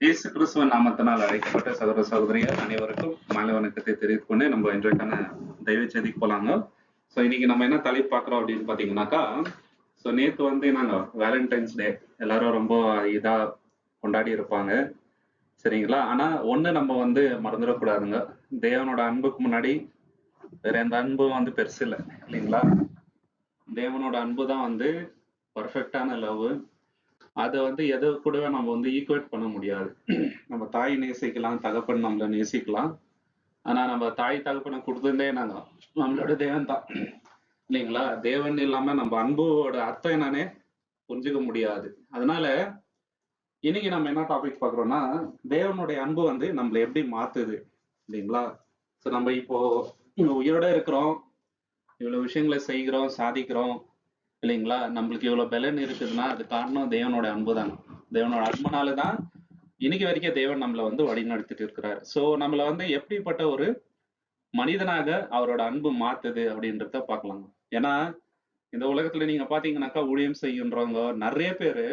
இயேசு கிறிஸ்துவ நாமத்தினால் அழைக்கப்பட்ட சகோதர சகோதரிகள் அனைவருக்கும் மாலை வணக்கத்தை தெரிவித்துக் கொண்டு நம்ம இன்றைக்கான தெய்வ செய்திக்கு போலாங்க. ஸோ இன்னைக்கு நம்ம என்ன தலைப்பு பார்க்குறோம் அப்படின்னு பார்த்தீங்கன்னாக்கா, ஸோ நேற்று வந்து நாங்கள் வேலண்டைன்ஸ் டே எல்லாரும் ரொம்ப இதாக கொண்டாடி இருப்பாங்க, சரிங்களா? ஆனால் ஒன்று நம்ம வந்து மறந்துடக்கூடாதுங்க, தேவனோட அன்புக்கு முன்னாடி வேற எந்த அன்பும் வந்து பெருசு இல்லை, இல்லைங்களா? தேவனோட அன்பு தான் வந்து பர்ஃபெக்டான லவ். அதை வந்து எதை கூடவே நம்ம வந்து ஈக்குவேட் பண்ண முடியாது. நம்ம தாய் நேசிக்கலாம், தகப்பன் நம்மளை நேசிக்கலாம், ஆனா நம்ம தாய் தகப்பனை கொடுத்துருந்தே நாங்க நம்மளோட தேவன் தான், இல்லைங்களா? தேவன் இல்லாம நம்ம அன்போட அர்த்தம் என்னன்னே புரிஞ்சுக்க முடியாது. அதனால இன்னைக்கு நம்ம என்ன டாபிக் பார்க்குறோம்னா, தேவனுடைய அன்பு வந்து நம்மளை எப்படி மாத்துது, இல்லைங்களா? ஸோ நம்ம இப்போ உயிரோட இருக்கிறோம், இவ்வளவு விஷயங்களை செய்கிறோம், சாதிக்கிறோம், இல்லைங்களா? நம்மளுக்கு இவ்வளவு பலன் இருக்குதுன்னா அது காரணம் தேவனோட அன்பு தான். தேவனோட அன்புனாலதான் இன்னைக்கு வரைக்கும் தேவன் நம்மளை வந்து வழி நடத்திட்டு இருக்கிறார். ஸோ நம்மளை வந்து எப்படிப்பட்ட ஒரு மனிதனாக அவரோட அன்பு மாத்துது அப்படின்றத பார்க்கலாம். ஏன்னா இந்த உலகத்துல நீங்க பாத்தீங்கன்னாக்கா ஊழியம் செய்கின்றவங்க நிறைய பேரு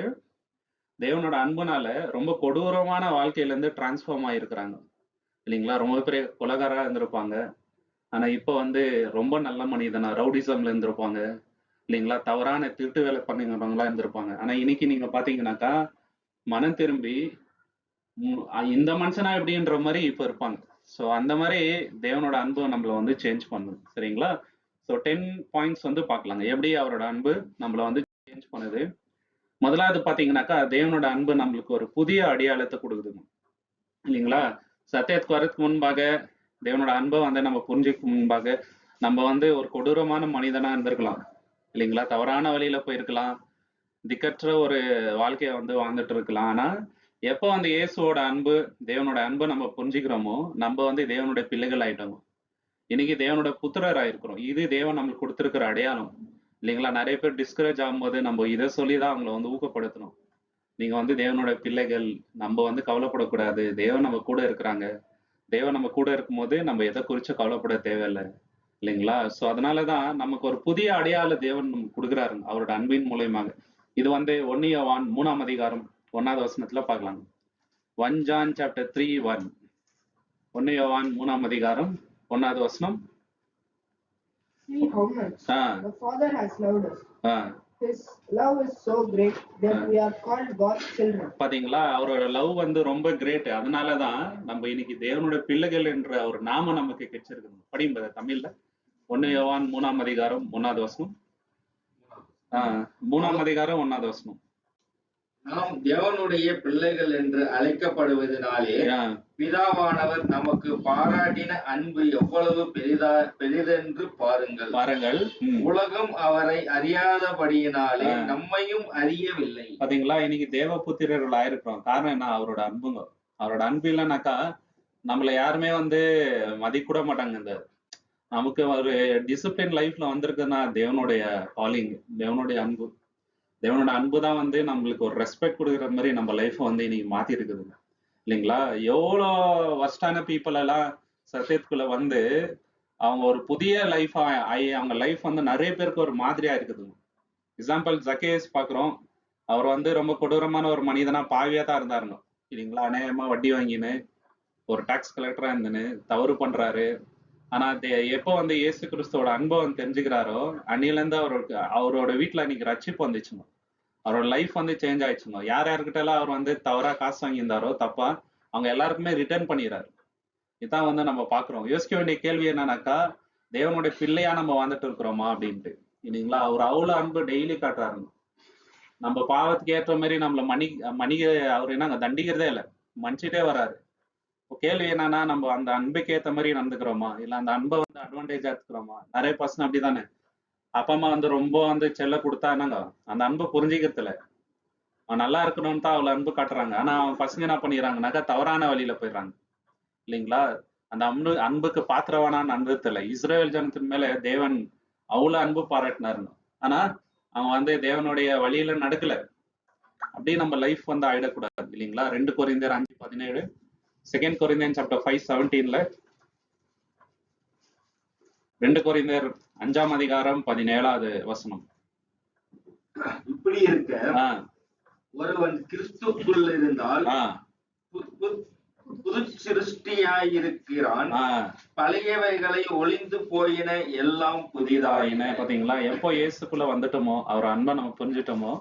தேவனோட அன்புனால ரொம்ப கொடூரமான வாழ்க்கையில இருந்து டிரான்ஸ்ஃபார்ம் ஆயிருக்கிறாங்க, இல்லைங்களா? ரொம்ப பெரிய கொலகாரா இருந்திருப்பாங்க, ஆனா இப்ப வந்து ரொம்ப நல்ல மனிதனா ரவுடிசம்ல இருந்திருப்பாங்க, இல்லைங்களா? தவறான திருட்டு வேலை பண்ணுங்கிறவங்களா இருந்திருப்பாங்க. ஆனா இன்னைக்கு நீங்க பாத்தீங்கன்னாக்கா மனம் திரும்பி இந்த மனுஷனா எப்படின்ற மாதிரி இப்ப இருப்பாங்க. ஸோ அந்த மாதிரி தேவனோட அன்பு நம்மளை வந்து சேஞ்ச் பண்ணுது, சரிங்களா? ஸோ 10 பாயிண்ட்ஸ் வந்து பார்க்கலாங்க எப்படி அவரோட அன்பு நம்மளை வந்து சேஞ்ச் பண்ணுது. முதலாவது பாத்தீங்கன்னாக்கா தேவனோட அன்பு நம்மளுக்கு ஒரு புதிய அடையாளத்தை கொடுக்குதுங்க, இல்லைங்களா? சத்தியத்துக்கு வரதுக்கு முன்பாக தேவனோட அன்பை வந்து நம்ம புரிஞ்சுக்கு முன்பாக நம்ம வந்து ஒரு கொடூரமான மனிதனா இருந்திருக்கலாம், இல்லைங்களா? தவறான வழியில போயிருக்கலாம், திக்கற்ற ஒரு வாழ்க்கையை வந்து வாழ்ந்துட்டு இருக்கலாம். ஆனா எப்போ வந்து இயேசுவோட அன்பு தேவனோட அன்பை நம்ம புரிஞ்சுக்கிறோமோ நம்ம வந்து தேவனுடைய பிள்ளைகள் ஆயிட்டோம், இன்னைக்கு தேவனோட புத்திரர் ஆயிருக்கிறோம். இது தேவன் நம்மளுக்கு கொடுத்துருக்கிற அடையாளம், இல்லைங்களா? நிறைய பேர் டிஸ்கரேஜ் ஆகும்போது நம்ம இதை சொல்லிதான் அவங்கள வந்து ஊக்கப்படுத்தணும். நீங்க வந்து தேவனோட பிள்ளைகள், நம்ம வந்து கவலைப்படக்கூடாது, தேவன் நம்ம கூட இருக்கிறாங்க, தேவன் நம்ம கூட இருக்கும்போது நம்ம எதை குறிச்சு கவலைப்பட தேவையில்லை, இல்லைங்களா? ஸோ அதனாலதான் நமக்கு ஒரு புதிய அடையாள தேவன் நமக்கு கொடுக்குறாருங்க அவரோட அன்பின் மூலயமாக. இது வந்து 1 யோவான் 3ஆம் அதிகாரம் 1வது வசனத்துல பார்க்கலாம். 1 John chapter 3:1. 1 யோவான் 3ஆம் அதிகாரம் 1வது வசனம். See how much the Father has loved us. His love is so great that we are called God's children. பாத்தீங்களா? அவரோட லவ் வந்து ரொம்ப கிரேட். அதனாலதான் நம்ம இன்னைக்கு தேவனோட பிள்ளைகள் என்ற ஒரு நாம நமக்கு கிடைச்சிருக்கு. படியும்போது தமிழ்ல 1 யோவான் 3ஆம் அதிகாரம் 1வது வசனம். 3ஆம் அதிகாரம் 1வது வசனம். நாம் தேவனுடைய பிள்ளைகள் என்று அழைக்கப்படுவதனாலே பிதாவானவர் நமக்கு பாராட்டின அன்பு எவ்வளவு பெரிதென்று பாருங்கள். உலகம் அவரை அறியாதபடியினாலே நம்மையும் அறியவில்லை. பாத்தீங்களா? இன்னைக்கு தேவ புத்திரர்கள் ஆயிருக்கிறோம். காரணம் என்ன? அவரோட அன்புங்க. அவரோட அன்பு இல்லைன்னாக்கா நம்மள யாருமே வந்து மதிக்கூட மாட்டாங்க. இந்த நமக்கு ஒரு டிசிப்ளின் லைஃப்ல வந்திருக்குன்னா தேவனுடைய காலிங், தேவனுடைய அன்பு. தேவனோட அன்பு தான் வந்து நம்மளுக்கு ஒரு ரெஸ்பெக்ட் கொடுக்குற மாதிரி நம்ம லைஃப் வந்து இன்னைக்கு மாத்தி இருக்குதுங்க, இல்லைங்களா? எவ்வளோ வர்ஸ்டான பீப்புள் எல்லாம் சத்தியத்துக்குள்ள வந்து அவங்க ஒரு புதிய லைஃப் ஆகி அவங்க லைஃப் வந்து நிறைய பேருக்கு ஒரு மாதிரியா இருக்குதுங்க. எக்ஸாம்பிள் ஜக்கேஸ் பாக்குறோம். அவர் வந்து ரொம்ப கொடூரமான ஒரு மனிதனா பாவியா தான் இருந்தாருங்க, இல்லைங்களா? அநேகமா வட்டி வாங்கின்னு ஒரு டாக்ஸ் கலெக்டரா இருந்துன்னு தவறு பண்றாரு. ஆனா எப்போ வந்து இயேசு கிறிஸ்துவோட அன்பை வந்து தெரிஞ்சுக்கிறாரோ அன்னில இருந்து அவரோட வீட்டுல இன்னைக்கு ரட்சிப்பு வந்துச்சுங்க. அவரோட லைஃப் வந்து சேஞ்ச் ஆயிடுச்சுங்க. யார் யாருக்கிட்ட எல்லாம் அவர் வந்து தவறா காசு வாங்கியிருந்தாரோ தப்பா அவங்க எல்லாருக்குமே ரிட்டர்ன் பண்ணிடுறாரு. இதான் வந்து நம்ம பாக்குறோம். யோசிக்க வேண்டிய கேள்வி என்னன்னாக்கா, தேவனுடைய பிள்ளையா நம்ம வந்துட்டு இருக்கிறோமா அப்படின்ட்டு, இல்லைங்களா? அவர் அவ்வளவு அன்பு டெய்லி காட்டுறாருங்க. நம்ம பாவத்துக்கு ஏற்ற மாதிரி நம்மள மணிக அவர் என்னங்க தண்டிக்கிறதே இல்லை, மன்னிச்சுட்டே வராரு. கேள்வி என்னன்னா, நம்ம அந்த அன்புக்கு ஏற்ற மாதிரி நடந்துக்கிறோமா, இல்ல அந்த அன்பை வந்து அட்வான்டேஜா எடுத்துக்கிறோமா? நிறைய பர்சன் அப்படிதானே. அப்பா அம்மா வந்து ரொம்ப வந்து செல்ல கொடுத்தா என்னங்க அந்த அன்பை புரிஞ்சிக்கிறதுல அவன் நல்லா இருக்கணும்னு தான் அவ்வளவு அன்பு காட்டுறாங்க. ஆனா அவன் பசங்க என்ன பண்ணிடுறாங்கனாக்கா தவறான வழியில போயிடுறாங்க, இல்லைங்களா? அந்த அன்புக்கு பாத்திரவானான்னு அன்புல இஸ்ரேல் ஜனத்தின் மேல தேவன் அவ்வளவு அன்பு பாராட்டினாருங்க. ஆனா அவன் வந்து தேவனுடைய வழியில நடக்கல. அப்படியே நம்ம லைஃப் வந்து ஆயிடக்கூடாது, இல்லைங்களா? 2 கொரிந்தியர் 5:17, 2 கொரிந்தியன் சாப்டர் 5:17ல 2 கொரிந்தியர் 5ஆம் அதிகாரம் 17வது வசனம். இப்படி இருக்க ஒருவன் கிறிஸ்துக்குள் இருந்தால் புது சிருஷ்டியாயிருக்கிறான். பழையவைகளை ஒளிந்து போயின எல்லாம் புதிதாயின. பாத்தீங்களா, எப்போ இயேசுக்குள்ள வந்துட்டோமோ, அவர் அன்பை நம்ம புரிஞ்சுட்டோமோ,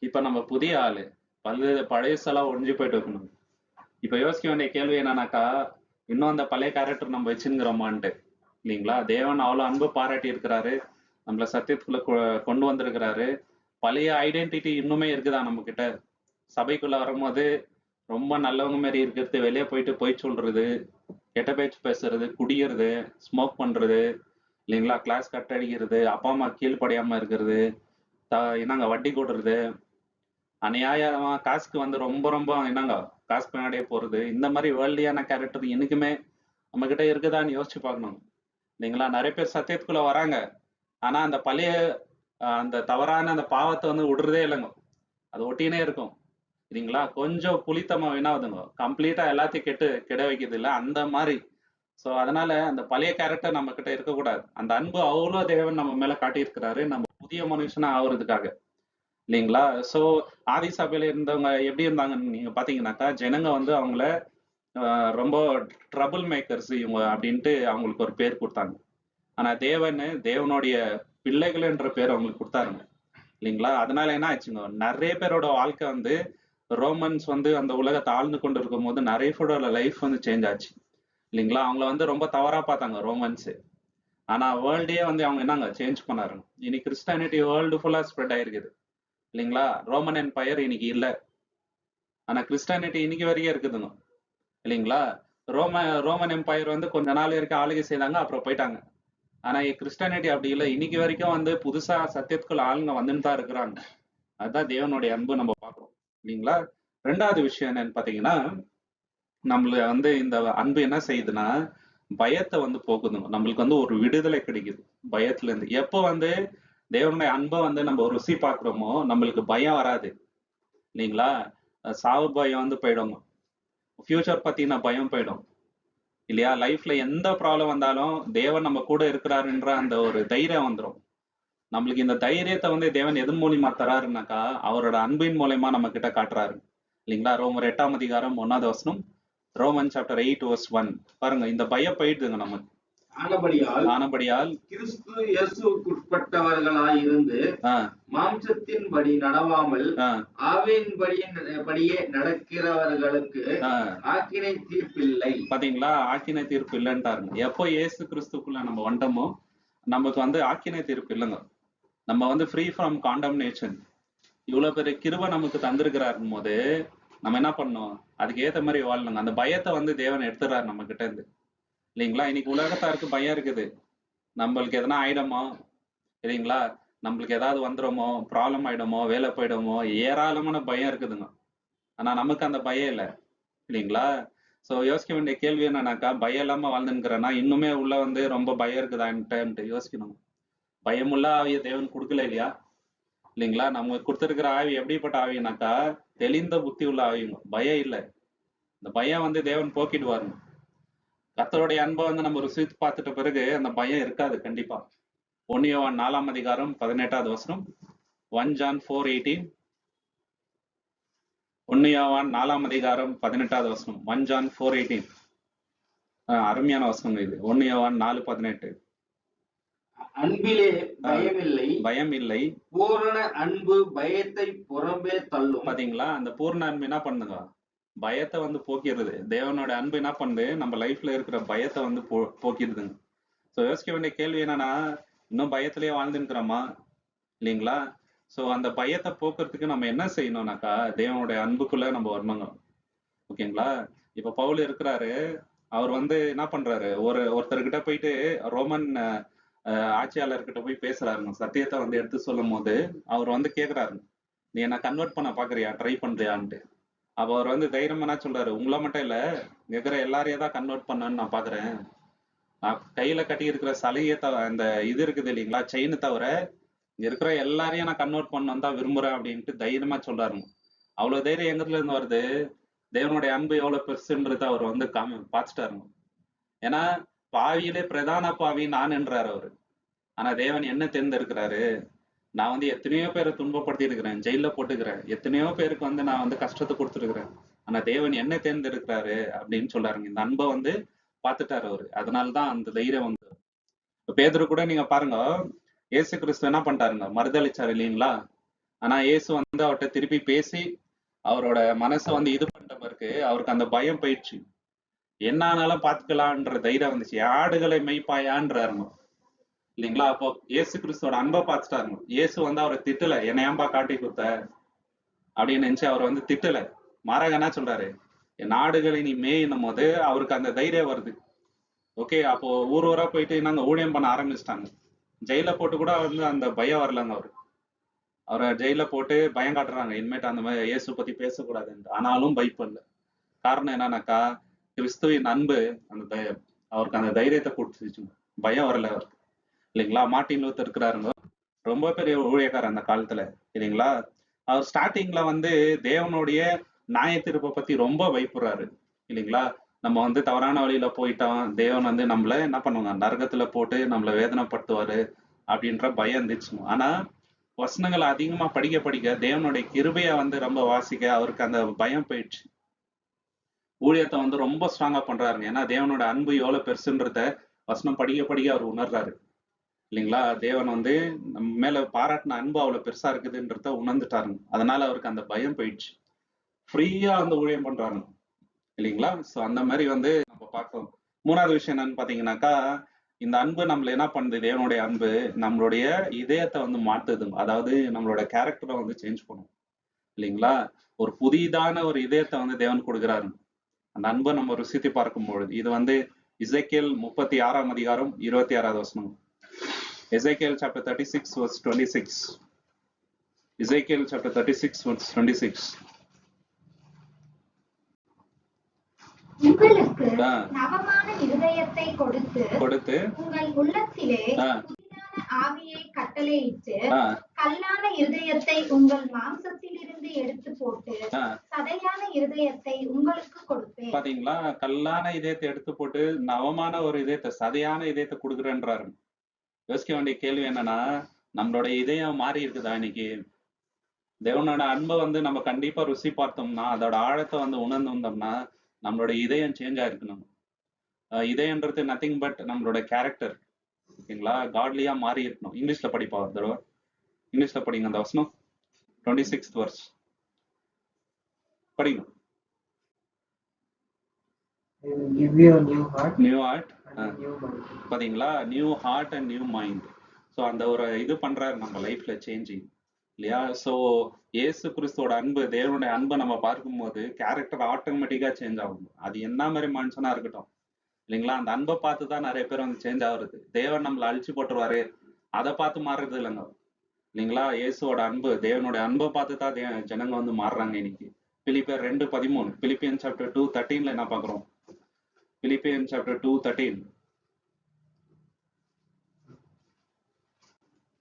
இப்ப நம்ம புதிய ஆளு. பழையசெல்லாம் ஒழிஞ்சு போயிட்டு இருக்கணும். இப்ப யோசிக்க வேண்டிய கேள்வி என்னன்னாக்கா, இன்னும் அந்த பழைய கேரக்டர் நம்ம வச்சுங்கிறோமான்ட்டு இல்லைங்களா? தேவன் அவ்வளவு அன்பு பாராட்டி இருக்கிறாரு, நம்மள சத்தியத்துக்குள்ள கொண்டு வந்திருக்கிறாரு. பழைய ஐடென்டிட்டி இன்னுமே இருக்குதா நம்ம கிட்ட? சபைக்குள்ள வரும்போது ரொம்ப நல்லவங்க மாதிரி இருக்கிறது, வெளியே போயிட்டு போய் சொல்றது, கெட்ட பேச்சு பேசுறது, குடிக்கிறது, ஸ்மோக் பண்றது இல்லைங்களா, கிளாஸ் கட் அடிக்கிறது, அப்பா அம்மா கீழ்ப்படியாம இருக்கிறது, என்னங்க வட்டி கொடுறது, அநியாயமா காசுக்கு வந்து ரொம்ப ரொம்ப என்னங்க காசு பின்னாடியே போறது, இந்த மாதிரி வேர்ல்டியான கேரக்டர் இன்னைக்குமே நம்ம கிட்ட இருக்குதான்னு யோசிச்சு பார்க்கணும் இல்லைங்களா? நிறைய பேர் சத்தியத்துக்குள்ள வராங்க, ஆனா அந்த பழைய அந்த தவறான அந்த பாவத்தை வந்து விடுறதே இல்லைங்க, அது ஒட்டினே இருக்கும் சரிங்களா? கொஞ்சம் புளித்தமா வீணாவதுங்க, கம்ப்ளீட்டா எல்லாத்தையும் கெட வைக்கிறது இல்லை அந்த மாதிரி. ஸோ அதனால அந்த பழைய கேரக்டர் நம்ம கிட்ட இருக்கக்கூடாது. அந்த அன்பு அவ்வளோ தேவன் நம்ம மேல காட்டியிருக்கிறாரு, நம்ம புதிய மனுஷனா ஆகுறதுக்காக இல்லைங்களா? ஸோ ஆதி சபையில இருந்தவங்க எப்படி இருந்தாங்கன்னு நீங்க பாத்தீங்கன்னாக்கா, ஜனங்க வந்து அவங்கள ரொம்ப ட்ரபிள் மேக்கர்ஸ் இவங்க அப்படின்ட்டு அவங்களுக்கு ஒரு பேர் கொடுத்தாங்க. ஆனா தேவனுடைய பிள்ளைகள் என்ற பேர் அவங்களுக்கு கொடுத்தாருங்க இல்லைங்களா? அதனால என்ன ஆச்சுங்க, நிறைய பேரோட வாழ்க்கை வந்து ரோமன்ஸ் வந்து அந்த உலகத்தை ஆழ்ந்து கொண்டு இருக்கும் போது நிறைய பேரோட லைஃப் வந்து சேஞ்ச் ஆச்சு இல்லைங்களா? அவங்கள வந்து ரொம்ப தவறா பார்த்தாங்க ரோமன்ஸ். ஆனா வேர்ல்டே வந்து அவங்க என்னங்க சேஞ்ச் பண்ணாருங்க. இன்னைக்கு கிறிஸ்டானிட்டி வேர்ல்டு ஃபுல்லா ஸ்ப்ரெட் ஆயிருக்குது இல்லைங்களா? ரோமன் எம்பையர் இன்னைக்கு இல்லை, ஆனா கிறிஸ்டானிட்டி இன்னைக்கு வரைக்கும் இருக்குதுங்க இல்லைங்களா? ரோமன் எம்பையர் வந்து கொஞ்ச நாள் வரைக்கும் ஆளுகை செய்தாங்க, அப்புறம் போயிட்டாங்க. ஆனா கிறிஸ்டானிட்டி அப்படி இல்லை, இன்னைக்கு வரைக்கும் வந்து புதுசா சத்தியத்துக்குள்ள ஆளுங்க வந்துன்னு தான் இருக்கிறாங்க. அதுதான் தேவனுடைய அன்பு நம்ம பார்க்கிறோம் இல்லைங்களா? ரெண்டாவது விஷயம் என்னன்னு பாத்தீங்கன்னா, நம்மள வந்து இந்த அன்பு என்ன செய்யுதுன்னா பயத்தை வந்து போக்குதுங்க. நம்மளுக்கு வந்து ஒரு விடுதலை கிடைக்குது பயத்துல இருந்து. எப்போ வந்து தேவனுடைய அன்பை வந்து நம்ம ருசி பார்க்குறோமோ நம்மளுக்கு பயம் வராது இல்லைங்களா? சாவு பயம் வந்து போயிடும், ஃபியூச்சர் பத்தின பயம் போயிடும் இல்லையா? லைஃப்ல எந்த ப்ராப்ளம் வந்தாலும் தேவன் நம்ம கூட இருக்கிறாருன்ற அந்த ஒரு தைரியம் வந்துடும் நம்மளுக்கு. இந்த தைரியத்தை வந்து தேவன் எதன் மூலியமா தராருனாக்கா, அவரோட அன்பின் மூலயமா நம்ம கிட்ட காட்டுறாரு இல்லைங்களா? ரோமர் 8:1 ரோமன் சாப்டர் 8:1 பாருங்க, இந்த பயம் போயிடுதுங்க நமக்கு. ஆனபடியால் கிறிஸ்து இயேசுவுக்குட்பட்டவர்களாய் இருந்து மாம்சத்தின்படி நடவாமல் ஆவியின்படியே நடக்கிறவர்களுக்கு ஆக்கினை தீர்ப்பில்லை. பாத்தீங்களா, ஆக்கினை தீர்ப்பு இல்லைன்ட்டாருங்க. எப்போ இயேசு கிறிஸ்துக்குள்ள நம்ம வந்துட்டோமோ நமக்கு வந்து ஆக்கினை தீர்ப்பு இல்லைங்க. நம்ம வந்து ஃப்ரீ ஃப்ரம் காண்டம்னேஷன். இவ்வளவு பெரிய கிருபை நமக்கு தந்திருக்கிறாருன்னு போது நம்ம என்ன பண்ணோம், அதுக்கு ஏத்த மாதிரி வாழணுங்க. அந்த பயத்தை வந்து தேவன் எடுத்துறாரு நம்ம கிட்ட இருந்து இல்லைங்களா? இன்னைக்கு உலகத்தாருக்கு பயம் இருக்குது, நம்மளுக்கு எதனா ஆயிடுமோ இல்லைங்களா, நம்மளுக்கு ஏதாவது வந்துடுமோ, ப்ராப்ளம் ஆயிடுமோ, வேலை போயிடுமோ, ஏராளமான பயம் இருக்குதுங்க. ஆனா நமக்கு அந்த பயம் இல்லை இல்லைங்களா? ஸோ யோசிக்க வேண்டிய கேள்வி என்னன்னாக்கா, பயம் இல்லாம வாழ்ந்துங்கிறேன்னா இன்னுமே உள்ள வந்து ரொம்ப பயம் இருக்குதான்ட்டு யோசிக்கணும். பயமுள்ள ஆவியை தேவன் கொடுக்கல இல்லையா இல்லைங்களா? நம்ம கொடுத்துருக்கிற ஆவி எப்படிப்பட்ட ஆவினாக்கா தெளிந்த புத்தி உள்ள ஆவிங்க, பயம் இல்லை. இந்த பயம் வந்து தேவன் போக்கிடுவாருங்க. கர்த்தருடைய அன்பை வந்து நம்ம ருசித்து பார்த்துட்ட பிறகு அந்த பயம் இருக்காது கண்டிப்பா. 1 யோவான் 4:18 1 John 4:18 1 யோவான் 4:18 1 John 4:18 அருமையான வசனம் இது. 1 யோவான் 4:18 அன்பிலே பயம் இல்லை, பூரண அன்பு பயத்தை புறம்பே தள்ளும். பாத்தீங்களா, அந்த பூர்ண அன்பு என்ன பண்ணுங்க, பயத்தை வந்து போக்கிடுது. தேவனோட அன்பு என்ன பண்ணுது, நம்ம லைஃப்ல இருக்கிற பயத்தை வந்து போக்கிடுதுங்க. ஸோ யோசிக்க வேண்டிய கேள்வி என்னன்னா, இன்னும் பயத்திலேயே வாழ்ந்துருக்கிறோமா இல்லைங்களா? ஸோ அந்த பயத்தை போக்குறதுக்கு நம்ம என்ன செய்யணும்னாக்கா, தேவனுடைய அன்புக்குள்ள நம்ம வரணுங்க ஓகேங்களா? இப்ப பவுல் இருக்கிறாரு, அவர் வந்து என்ன பண்றாரு, ஒருத்தர்கிட்ட போயிட்டு ரோமன் ஆட்சியாளர்கிட்ட போய் பேசுறாருங்க. சத்தியத்தை வந்து எடுத்து சொல்லும் போது அவர் வந்து கேட்கிறாரு, நீ என்ன கன்வெர்ட் பண்ண பாக்குறியா, ட்ரை பண்றியான்ட்டு. அப்ப அவர் வந்து தைரியம் என்ன சொல்றாரு, உங்களை மட்டும் இல்ல, இருக்கிற எல்லாரையும் தான் கன்வெர்ட் பண்ணன்னு நான் பாக்குறேன். நான் கையில கட்டி இருக்கிற சலுகையை அந்த இது இருக்குது இல்லைங்களா, செயின் தவிர இருக்கிற எல்லாரையும் நான் கன்வெர்ட் பண்ணணும் தான் விரும்புறேன் அப்படின்ட்டு தைரியமா சொல்றாருங்க. அவ்வளவு தைரியம் எங்கத்துல இருந்து வருது, தேவனுடைய அன்பு எவ்வளவு பெருசுன்றது அவர் வந்து பார்த்துட்டாருங்க. ஏன்னா பாவியிலே பிரதான பாவி நான் என்றார் அவரு. ஆனா தேவன் என்ன தேர்ந்தெடுக்கிறாரு, நான் வந்து எத்தனையோ பேரை துன்பப்படுத்தி இருக்கிறேன், ஜெயில போட்டுக்கிறேன், எத்தனையோ பேருக்கு வந்து நான் வந்து கஷ்டத்தை கொடுத்துருக்கிறேன். ஆனா தேவன் என்ன தேர்ந்தெடுக்கிறாரு அப்படின்னு சொல்றாருங்க. இந்த அன்பை வந்து பார்த்துட்டாரு அவரு. அதனாலதான் அந்த தைரியம் வந்து. பேதுரு கூட நீங்க பாருங்க, இயேசு கிறிஸ்து என்ன பண்ணிட்டாருங்க, மறுதளிச்சாரு இல்லைங்களா? ஆனா இயேசு வந்து அவர்கிட்ட திருப்பி பேசி அவரோட மனசை வந்து இது பண்ணிட்ட பிறகு அவருக்கு அந்த பயம் போயிடுச்சு. என்ன ஆனாலும் பாத்துக்கலான்ற தைரியம் வந்துச்சு. ஆடுகளை மெய்ப்பாயான்றாருங்க இல்லைங்களா? அப்போ இயேசு கிறிஸ்துவோட அன்பை பார்த்துட்டாருங்க. இயேசு வந்து அவரை திட்டல, என்னை ஏன்பா காட்டி கொடுத்த அப்படின்னு நினைச்சு அவர் வந்து திட்டல. மாறாக என்ன சொல்றாரு, என் ஆடுகளை நீ மேயினும் போது அவருக்கு அந்த தைரியம் வருது. ஓகே, அப்போ ஊர் ஊரா போயிட்டு நாங்க ஊழியம் பண்ண ஆரம்பிச்சிட்டாங்க. ஜெயில போட்டு கூட வந்து அந்த பயம் வரலங்க அவரை ஜெயில போட்டு பயம் காட்டுறாங்க, இனிமேட்டு அந்த மாதிரி இயேசு பத்தி பேசக்கூடாதுன்னு. ஆனாலும் பயப்படல. காரணம் என்னன்னாக்கா, கிறிஸ்துவின் அன்பு அந்த அவருக்கு அந்த தைரியத்தை கொடுத்துச்சு. பயம் வரல அவருக்கு இல்லைங்களா? மார்ட்டின் லூத்தர் இருக்கிறாருங்க, ரொம்ப பெரிய ஊழியக்காரர் அந்த காலத்துல இல்லைங்களா? அவர் ஸ்டார்டிங்ல வந்து தேவனுடைய நியாய தீர்ப்பை பத்தி ரொம்ப பயப்படுறாரு இல்லைங்களா? நம்ம வந்து தவறான வழியில போயிட்டோம், தேவன் வந்து நம்மள என்ன பண்ணுவாங்க, நரகத்துல போட்டு நம்மள வேதனைப்படுத்துவாரு அப்படின்ற பயம் இருந்துச்சு. ஆனா வசனங்களை அதிகமா படிக்க படிக்க தேவனுடைய கிருபையை வந்து ரொம்ப வாசிக்க அவருக்கு அந்த பயம் போயிடுச்சு. ஊழியத்தை வந்து ரொம்ப ஸ்ட்ராங்கா பண்றாருங்க. ஏன்னா தேவனோட அன்பு எவ்வளவு பெருசுன்றத வசனம் படிக்க படிக்க அவர் உணர்றாரு இல்லைங்களா? தேவன் வந்து நம்ம மேல பாராட்டின அன்பு அவ்வளவு பெருசா இருக்குதுன்றத உணர்ந்துட்டாருங்க. அதனால அவருக்கு அந்த பயம் போயிடுச்சு. ஃப்ரீயா வந்து ஊழியம் பண்றாங்க இல்லைங்களா? சோ அந்த மாதிரி வந்து நம்ம பார்க்கணும். மூணாவது விஷயம் என்னன்னு பாத்தீங்கன்னாக்கா, இந்த அன்பு நம்மள என்ன பண்ணுது, தேவனுடைய அன்பு நம்மளுடைய இதயத்தை வந்து மாத்துது. அதாவது நம்மளோட கேரக்டரை வந்து சேஞ்ச் பண்ணும் இல்லைங்களா? ஒரு புதிதான ஒரு இதயத்தை வந்து தேவன் கொடுக்குறாரு அந்த அன்பை நம்ம ருசித்து பார்க்கும் பொழுது. இது வந்து எசேக்கியேல் 36ஆம் அதிகாரம் 26வது வசனம். Ezekiel chapter 36 verse 26. Ezekiel chapter 36 verse 26. உங்களுக்கு நவமான இருதயத்தை கொடுத்து உங்கள் உள்ளத்திலே புதிதான ஆவியை கட்டளையிட்டு கல்லான இருதயத்தை உங்கள் மாம்சத்திலிருந்து எடுத்து போட்டு சதையான இருதயத்தை உங்களுக்கு கொடுப்பேன். பாத்தீங்களா? கல்லான இதயத்தை எடுத்து போட்டு நவமான ஒரு இதயத்தை, சதையான இதயத்தை கொடுக்குறேன்றாரு. யோசிக்க வேண்டிய கேள்வி என்னன்னா, நம்மளோட இதயம் மாறி இருக்குதா இன்னைக்கு? தேவனோட அன்பை வந்து நம்ம கண்டிப்பா ருசி பார்த்தோம்னா, அதோட ஆழத்தை வந்து உணர்ந்து வந்தோம்னா நம்மளோட இதயம் சேஞ்ச் ஆயிருக்கணும். இதயன்றது நத்திங் பட் நம்மளோட கேரக்டர் ஓகேங்களா? காட்லியா மாறி இருக்கணும். இங்கிலீஷ்ல படிப்பா ஒரு தடவை, இங்கிலீஷ்ல படிங்க அந்த வசனம் 26th verse படிங்க. நியூ ஹார்ட் பாத்தீங்களா? New heart and new mind. So அந்த ஒரு இது பண்றாரு நம்ம லைஃப்ல சேஞ்சிங் இல்லையா? ஸோ இயேசு கிறிஸ்துவோட அன்பு, தேவனுடைய அன்பை நம்ம பார்க்கும்போது கேரக்டர் ஆட்டோமேட்டிக்கா சேஞ்ச் ஆகும். அது என்ன மாதிரி மனுஷனா இருக்கட்டும் இல்லைங்களா? அந்த அன்பை பார்த்து தான் நிறைய பேர் வந்து சேஞ்ச் ஆகுறது. தேவன் நம்மளை அழிச்சு போட்டுருவாரு அதை பார்த்து மாறுறது இல்லைங்க இல்லைங்களா? இயேசுவோட அன்பு, தேவனுடைய அன்பை பார்த்து தான் ஜனங்க வந்து மாறுறாங்க இன்னைக்கு. பிலிப்பியர் 2:13, பிலிப்பியன் சாப்டர் 2:13 என்ன பாக்குறோம்? பிலிப்பியன் சாப்டர் 2:13,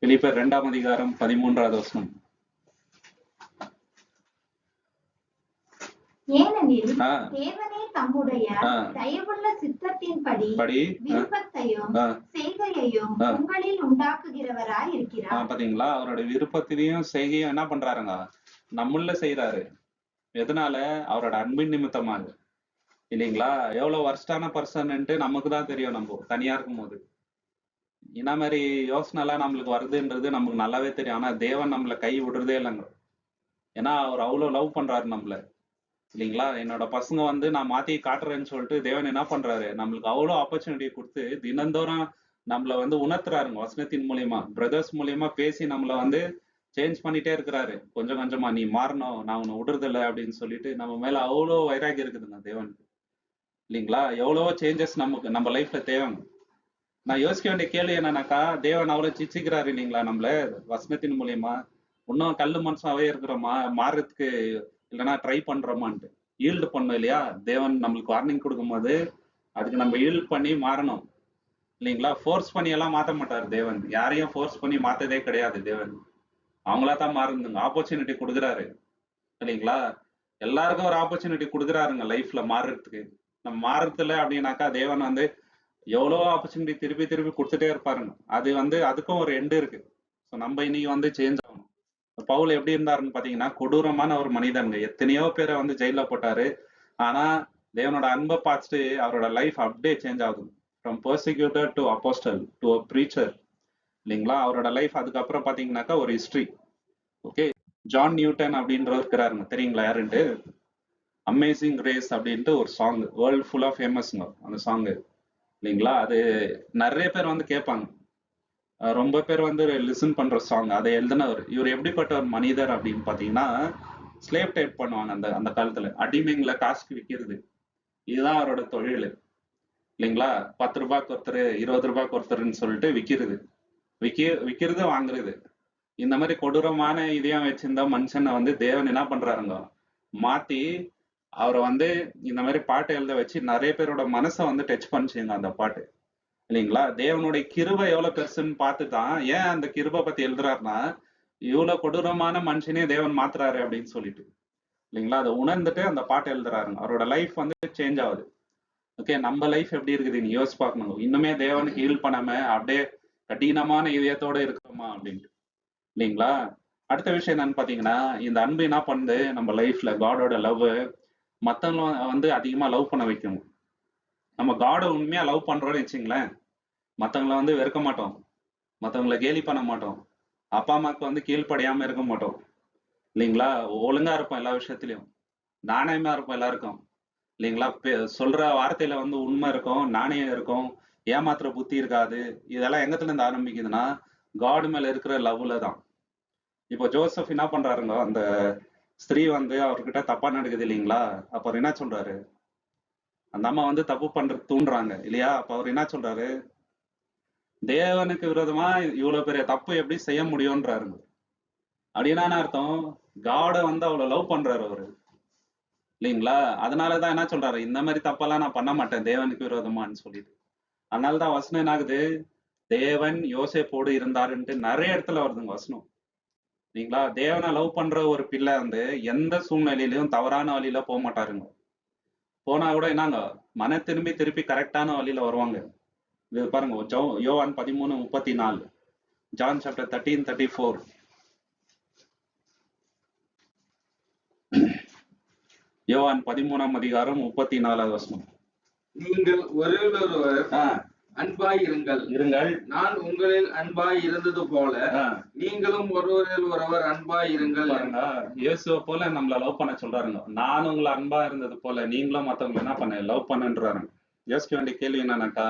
பிலிப்பியர் 2ஆம் அதிகாரம் 13வது வசனம். ஏனெனில் தேவனே தம்முடைய தயவுள்ள சித்தத்தின்படி விருப்பத்தையும் செய்கையையும் உங்களில் உண்டாக்குகிறவராய் இருக்கிறார். பாத்தீங்களா? அவரோட விருப்பத்திலையும் செய்கையும் என்ன பண்றாருங்க, நம்மள செய்யறாரு. எதனால? அவரோட அன்பின் நிமித்தமாக இல்லைங்களா? எவ்வளவு வர்ஸ்டான பர்சன்ட்டு நமக்கு தான் தெரியும். நம்ம தனியா இருக்கும் போது என்ன மாதிரி யோசனை எல்லாம் நம்மளுக்கு வருதுன்றது நமக்கு நல்லாவே தெரியும். ஆனா தேவன் நம்மளை கை விடுறதே இல்லைங்க. ஏன்னா அவர் அவ்வளவு லவ் பண்றாரு நம்மள இல்லைங்களா? என்னோட பசங்க வந்து நான் மாத்தி காட்டுறேன்னு சொல்லிட்டு தேவன் என்ன பண்றாரு, நம்மளுக்கு அவ்வளவு ஆப்பர்ச்சுனிட்டி கொடுத்து தினந்தோறும் நம்மள வந்து உணர்த்துறாருங்க. வசனத்தின் மூலியமா, பிரதர்ஸ் மூலியமா பேசி நம்மள வந்து சேஞ்ச் பண்ணிட்டே இருக்கிறாரு. கொஞ்சம் கொஞ்சமா நீ மாறணும், நான் உன்னை விடுறதில்லை அப்படின்னு சொல்லிட்டு நம்ம மேல அவ்வளோ வைராகி இருக்குதுங்க தேவனுக்கு இல்லைங்களா? எவ்வளவோ சேஞ்சஸ் நமக்கு நம்ம லைஃப்ல தேவைங்க. நான் யோசிக்க வேண்டிய கேள்வி என்னன்னாக்கா, தேவன் அவ்வளவு சிச்சிக்கிறாரு இல்லைங்களா நம்மள வசனத்தின் மூலியமா. இன்னும் கல்லு மனசாவே இருக்கிறோமா, மாறுறதுக்கு இல்லைன்னா ட்ரை பண்றோமான்ட்டு ஈல்டு பண்ணோம் இல்லையா? தேவன் நம்மளுக்கு வார்னிங் கொடுக்கும் போது அதுக்கு நம்ம ஈல்டு பண்ணி மாறணும் இல்லைங்களா? ஃபோர்ஸ் பண்ணி எல்லாம் மாற்ற மாட்டாரு தேவன். யாரையும் ஃபோர்ஸ் பண்ணி மாத்ததே கிடையாது தேவன். அவங்களா தான் மாறுதுங்க. ஆப்பர்ச்சுனிட்டி கொடுக்குறாரு இல்லைங்களா? எல்லாருக்கும் ஒரு ஆப்பர்ச்சுனிட்டி கொடுக்குறாருங்க லைஃப்ல மாறுறதுக்கு. நம்ம மாறுறதுல அப்படின்னாக்கா தேவன் வந்து எவ்வளோ ஆப்பர்ச்சுனிட்டி திருப்பி திருப்பி கொடுத்துட்டே இருப்பாருங்க. அது வந்து அதுக்கும் ஒரு எண்டு இருக்கு. ஸோ நம்ம இன்னைக்கு வந்து சேஞ்ச் ஆகணும். பவுல் எப்படி இருந்தாருன்னு பாத்தீங்கன்னா கொடூரமான ஒரு மனிதனுங்க. எத்தனையோ பேரை வந்து ஜெயில போட்டாரு. ஆனா தேவனோட அன்பை பார்த்துட்டு அவரோட லைஃப் அப்படியே சேஞ்ச் ஆகுது. From persecutor to apostle to a preacher இல்லைங்களா. அவரோட லைஃப் அதுக்கப்புறம் பாத்தீங்கன்னாக்கா ஒரு ஹிஸ்டரி. ஓகே, ஜான் நியூட்டன் அப்படின்றவர் இருக்கிறாருங்க, தெரியுங்களா யாருன்ட்டு? அமேசிங் ரேஸ் அப்படின்ட்டு ஒரு சாங் வேர்ல்ட் ஃபுல்லா ஃபேமஸ்ங்க அந்த சாங்கு இல்லைங்களா. அது நிறைய பேர் வந்து கேட்பாங்க, ரொம்ப பேர் வந்து லிசன் பண்ற சாங். அதை எழுதினவர் இவர் எப்படிப்பட்ட ஒரு மனிதர் அப்படின்னு பாத்தீங்கன்னா, ஸ்லேவ் டைப் பண்ணுவாங்க அந்த அந்த காலத்துல, அடிமைங்களை காசுக்கு விற்கிறது. இதுதான் அவரோட தொழில் இல்லைங்களா. 10 ரூபாய்க்கு ஒருத்தர், 20 ரூபாய்க்கு ஒருத்தர்ன்னு சொல்லிட்டு விக்கிறது வாங்குறது. இந்த மாதிரி கொடூரமான இதயம் வச்சிருந்த மனுஷனை வந்து தேவன் என்ன பண்றாருங்க, மாத்தி அவரை வந்து இந்த மாதிரி பாட்டு எழுத வச்சு நிறைய பேரோட மனசை வந்து டச் பண்ணிச்சுங்க அந்த பாட்டு இல்லைங்களா. தேவனுடைய கிருபை எவ்வளவு பெருசுன்னு பார்த்துதான் ஏன் அந்த கிருபை பத்தி எழுதுறாருன்னா, இவ்வளவு கொடூரமான மனுஷனே தேவன் மாத்துறாரு அப்படின்னு சொல்லிட்டு இல்லைங்களா. அதை உணர்ந்துட்டு அந்த பாட்டு எழுதுறாருங்க. அவரோட லைஃப் வந்து சேஞ்ச் ஆகுது. ஓகே, நம்ம லைஃப் எப்படி இருக்குது நீ யோசிச்சு பார்க்கணும். இன்னுமே தேவனுக்கு ஹீல் பண்ணாம அப்படியே கடினமான இதயத்தோட இருக்கிறோமா அப்படின்ட்டு இல்லைங்களா. அடுத்த விஷயம் என்னன்னு பாத்தீங்கன்னா, இந்த அன்பு என்ன பண்ணுது நம்ம லைஃப்ல, காடோட லவ் மத்தவங்க வந்து அதிகமா லவ் பண்ண வைக்கணும். நம்ம காடை உண்மையா லவ் பண்றோம்னு வச்சுங்களேன், மத்தவங்களை வந்து வெறுக்க மாட்டோம், மத்தவங்களை கேலி பண்ண மாட்டோம், அப்பா அம்மாவுக்கு வந்து கீழ்ப்படியாம இருக்க மாட்டோம் இல்லைங்களா. ஒழுங்கா இருப்போம் எல்லா விஷயத்திலையும், நாணயமா இருப்போம் எல்லாருக்கும் இல்லைங்களா. சொல்ற வார்த்தையில வந்து உண்மை இருக்கும், நாணயம் இருக்கும், ஏமாத்துற புத்தி இருக்காது. இதெல்லாம் எங்கத்துல இருந்து ஆரம்பிக்குதுன்னா, காடு மேல இருக்கிற லவ்ல தான். இப்போ ஜோசப் என்ன பண்றாருங்க, அந்த ஸ்திரீ வந்து அவர்கிட்ட தப்பா நடக்குது இல்லைங்களா. அப்ப அவர் என்ன சொல்றாரு, அந்த அம்மா வந்து தப்பு பண்றது தூண்டுறாங்க இல்லையா. அப்ப அவர் என்ன சொல்றாரு, தேவனுக்கு விரோதமா இவ்வளவு பெரிய தப்பு எப்படி செய்ய முடியும்ன்றாருங்க. அப்படின்னா அர்த்தம், காட வந்து அவ்வளவு லவ் பண்றாரு அவரு இல்லைங்களா. அதனாலதான் என்ன சொல்றாரு, இந்த மாதிரி தப்பெல்லாம் நான் பண்ண மாட்டேன் தேவனுக்கு விரோதமான்னு சொல்லிட்டு. அதனாலதான் வசனம் என்ன ஆகுது, தேவன் யோசேப்போடு இருந்தாருன்ட்டு நிறைய இடத்துல வருதுங்க வசனம் இல்லைங்களா. தேவனை லவ் பண்ற ஒரு பிள்ளை வந்து எந்த சூழ்நிலையிலையும் தவறான வழியில போக மாட்டாருங்க. போனா கூட என்னங்க, மன திருப்பி கரெக்டான வழியில வருவாங்க. இது பாருங்க, யோவான் 13:34, ஜான் சாப்டர் 13:34. யோவான் 13:34 வசனம். நீங்கள் ஒருவரொருவர் அன்பாய் இருங்கள், நான் உங்களில் அன்பாய் இருந்தது போல நீங்களும் ஒருவரில் ஒருவர் அன்பாய் இருங்கள். இயேசுவை போல நம்மள லவ் பண்ண சொல்றாருங்க. நான் உங்களை அன்பா இருந்தது போல நீங்களும் மத்தவங்களை என்ன பண்ண லவ் பண்ணுன்றாரு. யோசிக்க வேண்டிய கேள்வி என்னன்னாக்கா,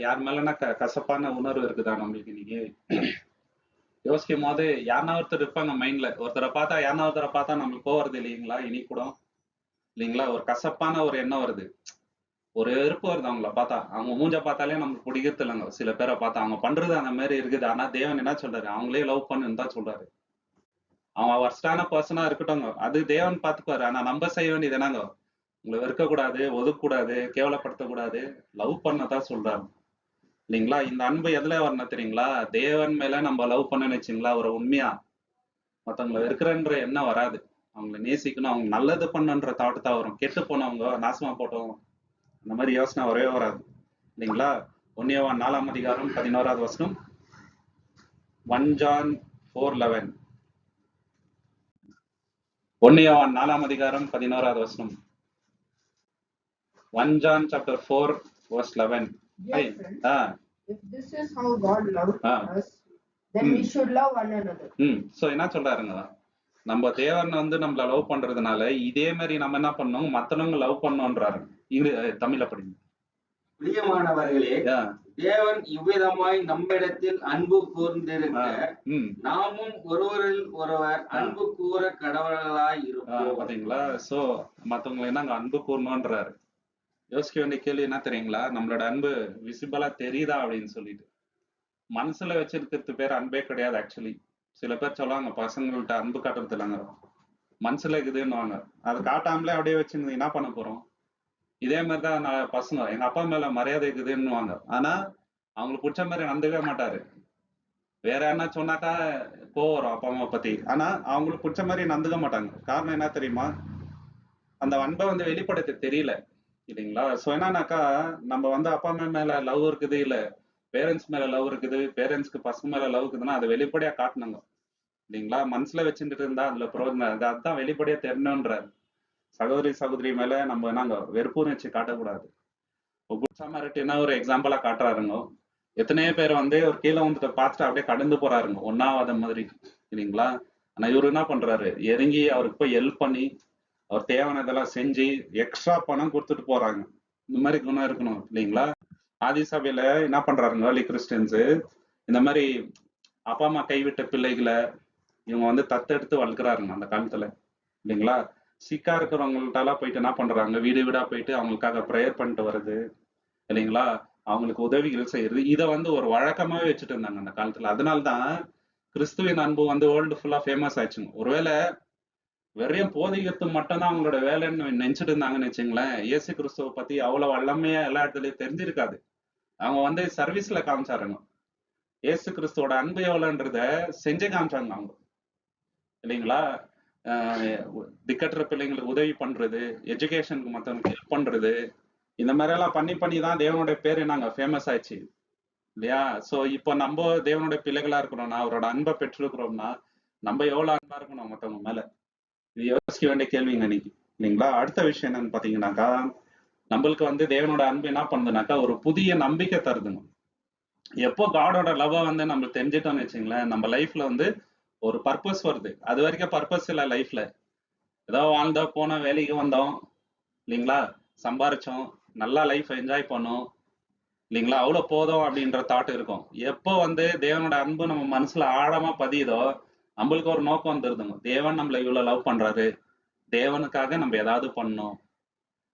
யார் மேலன்னா கசப்பான உணர்வு இருக்குதா நம்மளுக்கு இன்னைக்கு யோசிக்கும் போது? யாருன்னா ஒருத்தர் இருப்பாங்க மைண்ட்ல, யாருன்னா ஒருத்தரை பார்த்தா நம்மளுக்கு போறது இல்லைங்களா, இனி கூட இல்லைங்களா. ஒரு கசப்பான ஒரு எண்ணம் வருது, ஒரு வெறுப்பு வருது அவங்கள பார்த்தா. அவங்க மூஞ்ச பார்த்தாலே நமக்கு பிடிக்கிறது இல்லைங்க. சில பேரை பார்த்தா அவங்க பண்றது அந்த மாதிரி இருக்குது. ஆனா தேவன் என்ன சொல்றாரு, அவங்களே லவ் பண்ணுன்னு தான் சொல்றாரு. அவன் வர்ஸ்டான பர்சனா இருக்கட்டும், அது தேவன் பார்த்துக்குவாரு. ஆனா நம்ம செய்ய வேண்டியது என்னங்க, உங்களை வெறுக்க கூடாது, ஒதுக்கூடாது, கேவலப்படுத்தக்கூடாது, லவ் பண்ணதான் சொல்றாரு இல்லைங்களா. இந்த அன்பு எதுல வரணும் தெரியுங்களா, தேவன் மேல நம்ம லவ் பண்ணன்னு வச்சுங்களா, அவரை உண்மையா மத்தவங்களை வெறுக்கிறன்ற எண்ணம் வராது. அவங்களை நேசிக்கணும், அவங்க நல்லது பண்ணுன்ற தாட்டு தான் வரும். கெட்டு போனவங்க, நாசமா போட்டோம், இந்த மாதிரி யோசனை வரவே வராது இல்லைங்களா. 1 யோவான் 4:11 வசனம், 1 John 4:11. 1 யோவான் 4:11 வசனம், 1 John chapter 4:11. Yes, if this is how God loved us, then we should love one another. So என்ன சொல்றாருங்க, நம்ம தேவன் வந்து நம்மள லவ் பண்றதுனால இதே மாதிரி நம்ம என்ன பண்ணணும், மத்தவங்க லவ் பண்ணணும்ன்றாரு. தமிழ்ல படிங்க. பிரியமானவர்களே, தேவன் இவ்விதமாய் நம்மிடத்தில் அன்பு கூர்ந்திருக்க நாமும் ஒருவரில் ஒருவர் அன்பு கூற கடவுள்களாய் இருப்போம். பாத்தீங்களா. சோ மத்தவங்களை என்ன அன்பு கூறணும்ன்றாரு. யோசிக்க வேண்டிய கேள்வி என்ன தெரியுங்களா, நம்மளோட அன்பு விசிபிளா தெரியுதா அப்படின்னு சொல்லிட்டு. மனசுல வச்சிருக்கிறது பேர் அன்பே கிடையாது ஆக்சுவலி. சில பேர் சொல்லுவாங்க பசங்கள்கிட்ட அன்பு காட்டுறது இல்லைங்க, மனசுல இருக்குதுன்னு. அதை காட்டாமலே அப்படியே வச்சிருந்து என்ன பண்ண போறோம். இதே மாதிரிதான் நான் பசங்க, எங்க அப்பா மேல மரியாதை இருக்குதுன்னுவாங்க, ஆனா அவங்களுக்கு பிடிச்ச மாதிரி நடந்துக்கவே மாட்டாரு. வேற என்ன சொன்னாக்கா கோவம் அப்பா அம்மா பத்தி, ஆனா அவங்களுக்கு பிடிச்ச மாதிரி நடந்துக்க மாட்டாங்க. காரணம் என்ன தெரியுமா, அந்த அன்பை வந்து வெளிப்படுத்த தெரியல இல்லைங்களா. ஸோ என்னன்னாக்கா, நம்ம வந்து அப்பா அம்மா மேல லவ் இருக்குது, இல்ல பேரண்ட்ஸ் மேல லவ் இருக்குது, பேரண்ட்ஸ்க்கு பசங்க மேல லவ் இருக்குதுன்னா அதை வெளிப்படையா காட்டணுங்க. இல்லைங்களா? மனசுல வச்சுட்டு இருந்தா அதுல பிரோஜனம் அதுதான் வெளிப்படையா தெரியணுன்றார். சகோதரி மேல நம்ம என்னங்க வெறுப்புணர்ச்சி காட்டக்கூடாது. குட் சமாரிட்டனா ஒரு எக்ஸாம்பிளா காட்டுறாருங்க. எத்தனையோ பேர் வந்து ஒரு கீழே வந்துட்டு பார்த்துட்டு அப்படியே கடந்து போறாருங்க, ஒன்னாவாத மாதிரி, இல்லைங்களா? ஆனா இவரு என்ன பண்றாரு, இறங்கி அவருக்கு போய் ஹெல்ப் பண்ணி அவர் தேவையானதெல்லாம் செஞ்சு எக்ஸ்ட்ரா பணம் கொடுத்துட்டு போறாங்க. இந்த மாதிரி குணம் இருக்கணும், இல்லைங்களா? ஆதி சபையில என்ன பண்றாருங்க ஏர்லி கிறிஸ்டியன்ஸ், இந்த மாதிரி அப்பா அம்மா கைவிட்ட பிள்ளைகளை இவங்க வந்து தத்தெடுத்து வளர்க்குறாருங்க அந்த காலத்துல, இல்லைங்களா? சிக்கா இருக்கிறவங்கள்ட்டலாம் போயிட்டு என்ன பண்றாங்க, வீடு வீடா போயிட்டு அவங்களுக்காக ப்ரேயர் பண்ணிட்டு வருது, இல்லைங்களா? அவங்களுக்கு உதவிகள் செய்யறது, இதை வந்து ஒரு வழக்கமாவே வச்சுட்டு இருந்தாங்க அந்த காலத்துல. அதனால்தான் கிறிஸ்துவின் அன்பு வந்து வேர்ல்டு ஃபுல்லா ஃபேமஸ் ஆயிடுச்சுங்க. ஒருவேளை வெறும் போதிகத்து மட்டும்தான் அவங்களோட வேலைன்னு நினைச்சிட்டு இருந்தாங்கன்னு வச்சுங்களேன், இயேசு கிறிஸ்துவ பத்தி அவ்வளவு வல்லமையா எல்லா இடத்துலயும் தெரிஞ்சிருக்காது. அவங்க வந்து சர்வீஸ்ல காமிச்சாருங்க. இயேசு கிறிஸ்துவோட அன்பு எவ்வளவுன்றத செஞ்சு காமிச்சாங்க அவங்க, இல்லைங்களா? திக்கற்ற பிள்ளைங்களுக்கு உதவி பண்றது, எஜுகேஷனுக்கு மற்றவங்களுக்கு ஹெல்ப் பண்றது, இந்த மாதிரி எல்லாம் பண்ணி தான் தேவனுடைய பேரு நாங்க ஃபேமஸ் ஆயிடுச்சு, இல்லையா? சோ இப்போ நம்ம தேவனுடைய பிள்ளைகளா இருக்கிறோம்னா, அவரோட அன்பை பெற்றிருக்கிறோம்னா, நம்ம எவ்வளவு அன்பா இருக்கணும் மற்றவங்க மேல, இது யோசிக்க வேண்டிய கேள்விங்க இன்னைக்கு, இல்லைங்களா? அடுத்த விஷயம் என்னன்னு பாத்தீங்கன்னாக்கா, நம்மளுக்கு வந்து தேவனோட அன்பு என்ன பண்ணுதுனாக்கா ஒரு புதிய நம்பிக்கை தருதுங்க. எப்போ காடோட லவ் வந்து நம்மளுக்கு தெரிஞ்சிட்டோம்னு வச்சுங்களேன், நம்ம லைஃப்ல வந்து ஒரு பர்பஸ் வருது. அது வரைக்கும் பர்பஸ் இல்லை லைஃப்ல. ஏதோ வாழ்ந்தோம், போனோம், வேலைக்கு வந்தோம், இல்லைங்களா? சம்பாரிச்சோம், நல்லா லைஃப் என்ஜாய் பண்ணோம், இல்லைங்களா? அவ்வளவு போதும் அப்படின்ற தாட் இருக்கும். எப்போ வந்து தேவனோட அன்பு நம்ம மனசுல ஆழமா பதியுதோ நம்மளுக்கு ஒரு நோக்கம் வந்துருதுங்க. தேவன் நம்மள இவ்வளவு லவ் பண்றாரு, தேவனுக்காக நம்ம ஏதாவது பண்ணணும்.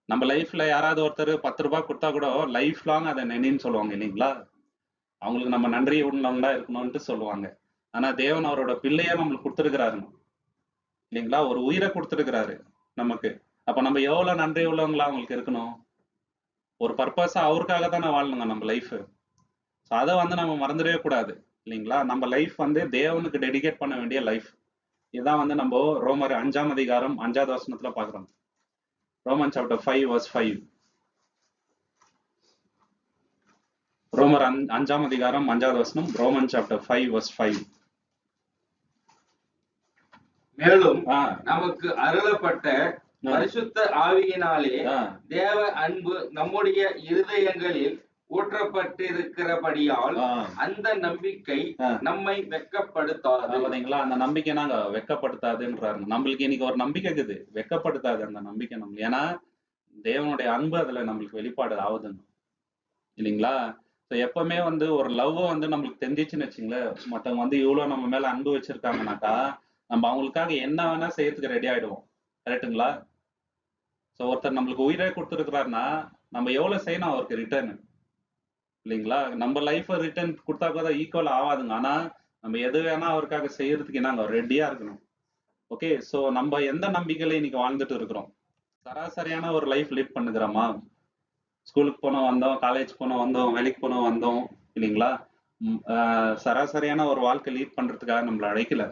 நம்ம லைஃப்ல யாராவது ஒருத்தர் 10 ரூபாய் கொடுத்தா கூட லைஃப் லாங் அதை நினைன்னு சொல்லுவாங்க, இல்லைங்களா? அவங்களுக்கு நம்ம நன்றி உள்ளவங்களா இருக்கணும்ட்டு சொல்லுவாங்க. ஆனா தேவன் அவரோட பிள்ளையா நம்மளுக்கு கொடுத்துருக்கிறாருங்க, இல்லைங்களா? ஒரு உயிரை கொடுத்துருக்கிறாரு நமக்கு. அப்ப நம்ம எவ்வளவு நன்றி உள்ளவங்களா அவங்களுக்கு இருக்கணும். ஒரு பர்பஸா அவருக்காக தானே வாழணுங்க நம்ம லைஃப். அதை வந்து நம்ம மறந்துடவே கூடாது, இல்லைங்களா? நம்ம லைஃப் வந்து தேவனுக்கு டெடிகேட் பண்ண வேண்டிய லைஃப். இதுதான் வந்து நம்ம ரோமர் 5ஆம் அதிகாரம் 5வது வசனத்துல பாக்குறோம். Roman chapter 5 verse 5. ரோமர் 5ஆம் அதிகாரம் 5வது வசனம், ரோமன் சாப்டர் 5 verse 5. மேலும் நமக்கு அருளப்பட்ட பரிசுத்த ஆவியினாலே தேவ அன்பு நம்முடைய இருதயங்களில் ஊற்றப்பட்டிருக்கிறபடியால் அந்த நம்பிக்கை நம்மை வெட்கப்படுத்தாது. பாத்தீங்களா? அந்த நம்பிக்கை நாங்க வெட்கப்படுத்தாதுன்றாரு. நம்மளுக்கு இன்னைக்கு ஒரு நம்பிக்கை இருக்குது, வெட்கப்படுத்தாது அந்த நம்பிக்கை நம்ம. ஏன்னா தேவனுடைய அன்பு அதுல நம்மளுக்கு வெளிப்பாடு ஆகுதுங்க, இல்லைங்களா? எப்பவுமே வந்து ஒரு லவ் வந்து நம்மளுக்கு தெரிஞ்சிச்சுன்னு வச்சுங்களேன், மற்றவங்க வந்து இவ்வளவு நம்ம மேல அன்பு வச்சிருக்காங்கனாக்கா நம்ம அவங்களுக்காக என்ன வேணா செய்யறதுக்கு ரெடி ஆயிடுவோம், கரெக்டுங்களா? ஸோ ஒருத்தர் நம்மளுக்கு உயிரே கொடுத்துருக்கிறாருன்னா நம்ம எவ்வளவு செய்யணும் அவருக்கு ரிட்டர்ன், இல்லைங்களா? நம்ம லைஃப் ரிட்டர்ன் கொடுத்தா கூட ஈக்குவல் ஆகாதுங்க. ஆனா நம்ம எது வேணா அவருக்காக செய்யறதுக்கு நாங்க ரெடியா இருக்கணும். ஓகே, ஸோ நம்ம எந்த நம்பிக்கையில இன்னைக்கு வாழ்ந்துட்டு இருக்கிறோம்? சராசரியான ஒரு லைஃப் லீட் பண்ணுகிறோமா? ஸ்கூலுக்கு போனோம் வந்தோம், காலேஜ் போனோம் வந்தோம், வேலைக்கு போனோம் வந்தோம், இல்லைங்களா? சராசரியான ஒரு வாழ்க்கை லீட் பண்றதுக்காக நம்மளை அழைக்கல.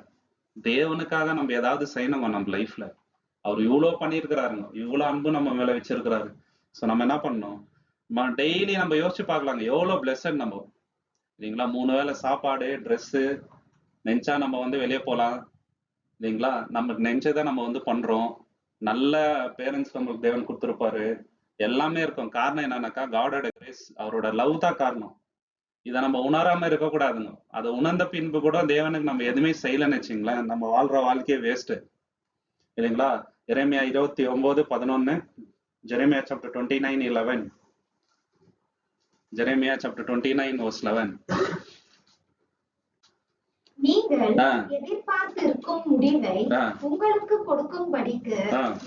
தேவனுக்காக நம்ம ஏதாவது செய்யணுமா நம்ம லைஃப்ல? அவர் இவ்வளவு பண்ணியிருக்கிறாருங்க, இவ்வளவு அன்பு நம்ம மேல வச்சிருக்கிறாரு. ஸோ நம்ம என்ன பண்ணணும்? டெய்லி நம்ம யோசிச்சு பார்க்கலாங்க, எவ்வளவு பிளெஸட் நம்ம, இல்லைங்களா? 3 வேளை சாப்பாடு, ட்ரெஸ்ஸு, நினைச்சா நம்ம வந்து வெளியே போகலாம், இல்லைங்களா? நமக்கு நினைச்சதை நம்ம வந்து பண்றோம். நல்ல பேரண்ட்ஸ் நம்மளுக்கு தேவன் கொடுத்துருப்பாரு, எல்லாமே இருக்கும். காரணம் என்னன்னாக்கா காடோட கிரேஸ், அவரோட லவ் தான் காரணம். இதை நம்ம உணராம இருக்கக்கூடாதுங்க. அதை உணர்ந்த பின்பு கூட தேவனுக்கு நம்ம எதுவுமே செய்யலன்னு வச்சுங்களேன், நம்ம வாழ்ற வாழ்க்கையே வேஸ்ட், இல்லைங்களா? எரேமியா 29:11, Jeremiah chapter 29:11, Jeremiah chapter 29 verse 11. நீங்கள் எதிர்பார்த்து இருக்கும் முடிவை உங்களுக்கு கொடுக்கும்படிக்கு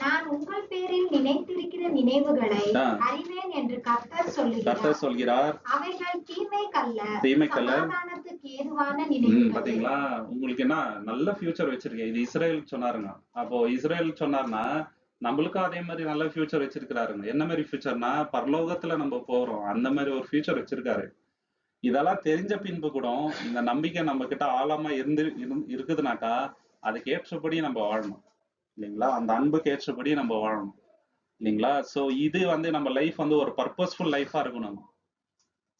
நான் உங்கள் பேரில் நினைத்திருக்கிற நினைவுகளை அறிவேன் என்று கர்த்தர் சொல்கிறார். அவைகள் தீமைக்கல்ல, சமாதானத்துக்கு ஏதுவான நினைவுகள். பாத்தீங்களா? உங்களுக்கு என்ன நல்ல ஃபியூச்சர் வச்சிருக்கேன். இது இஸ்ரேல் சொன்னாருங்க. அப்போ இஸ்ரேல் சொன்னார்னா நம்மளுக்கும் அதே மாதிரி நல்ல ஃபியூச்சர் வச்சிருக்கிறாருங்க. என்ன மாதிரி ஃபியூச்சர்னா பரலோகத்துல நம்ம போறோம், அந்த மாதிரி ஒரு ஃபியூச்சர் வச்சிருக்காரு. இதெல்லாம் தெரிஞ்ச பின்பு கூட இந்த நம்பிக்கை நம்ம கிட்ட ஆழமா இருக்குதுனாக்கா அதுக்கு ஏற்றபடி நம்ம வாழணும், இல்லைங்களா? அந்த அன்புக்கு ஏற்றபடி நம்ம வாழணும், இல்லைங்களா? ஸோ இது வந்து நம்ம லைஃப் வந்து ஒரு பர்பஸ்ஃபுல் லைஃபா இருக்கணும்.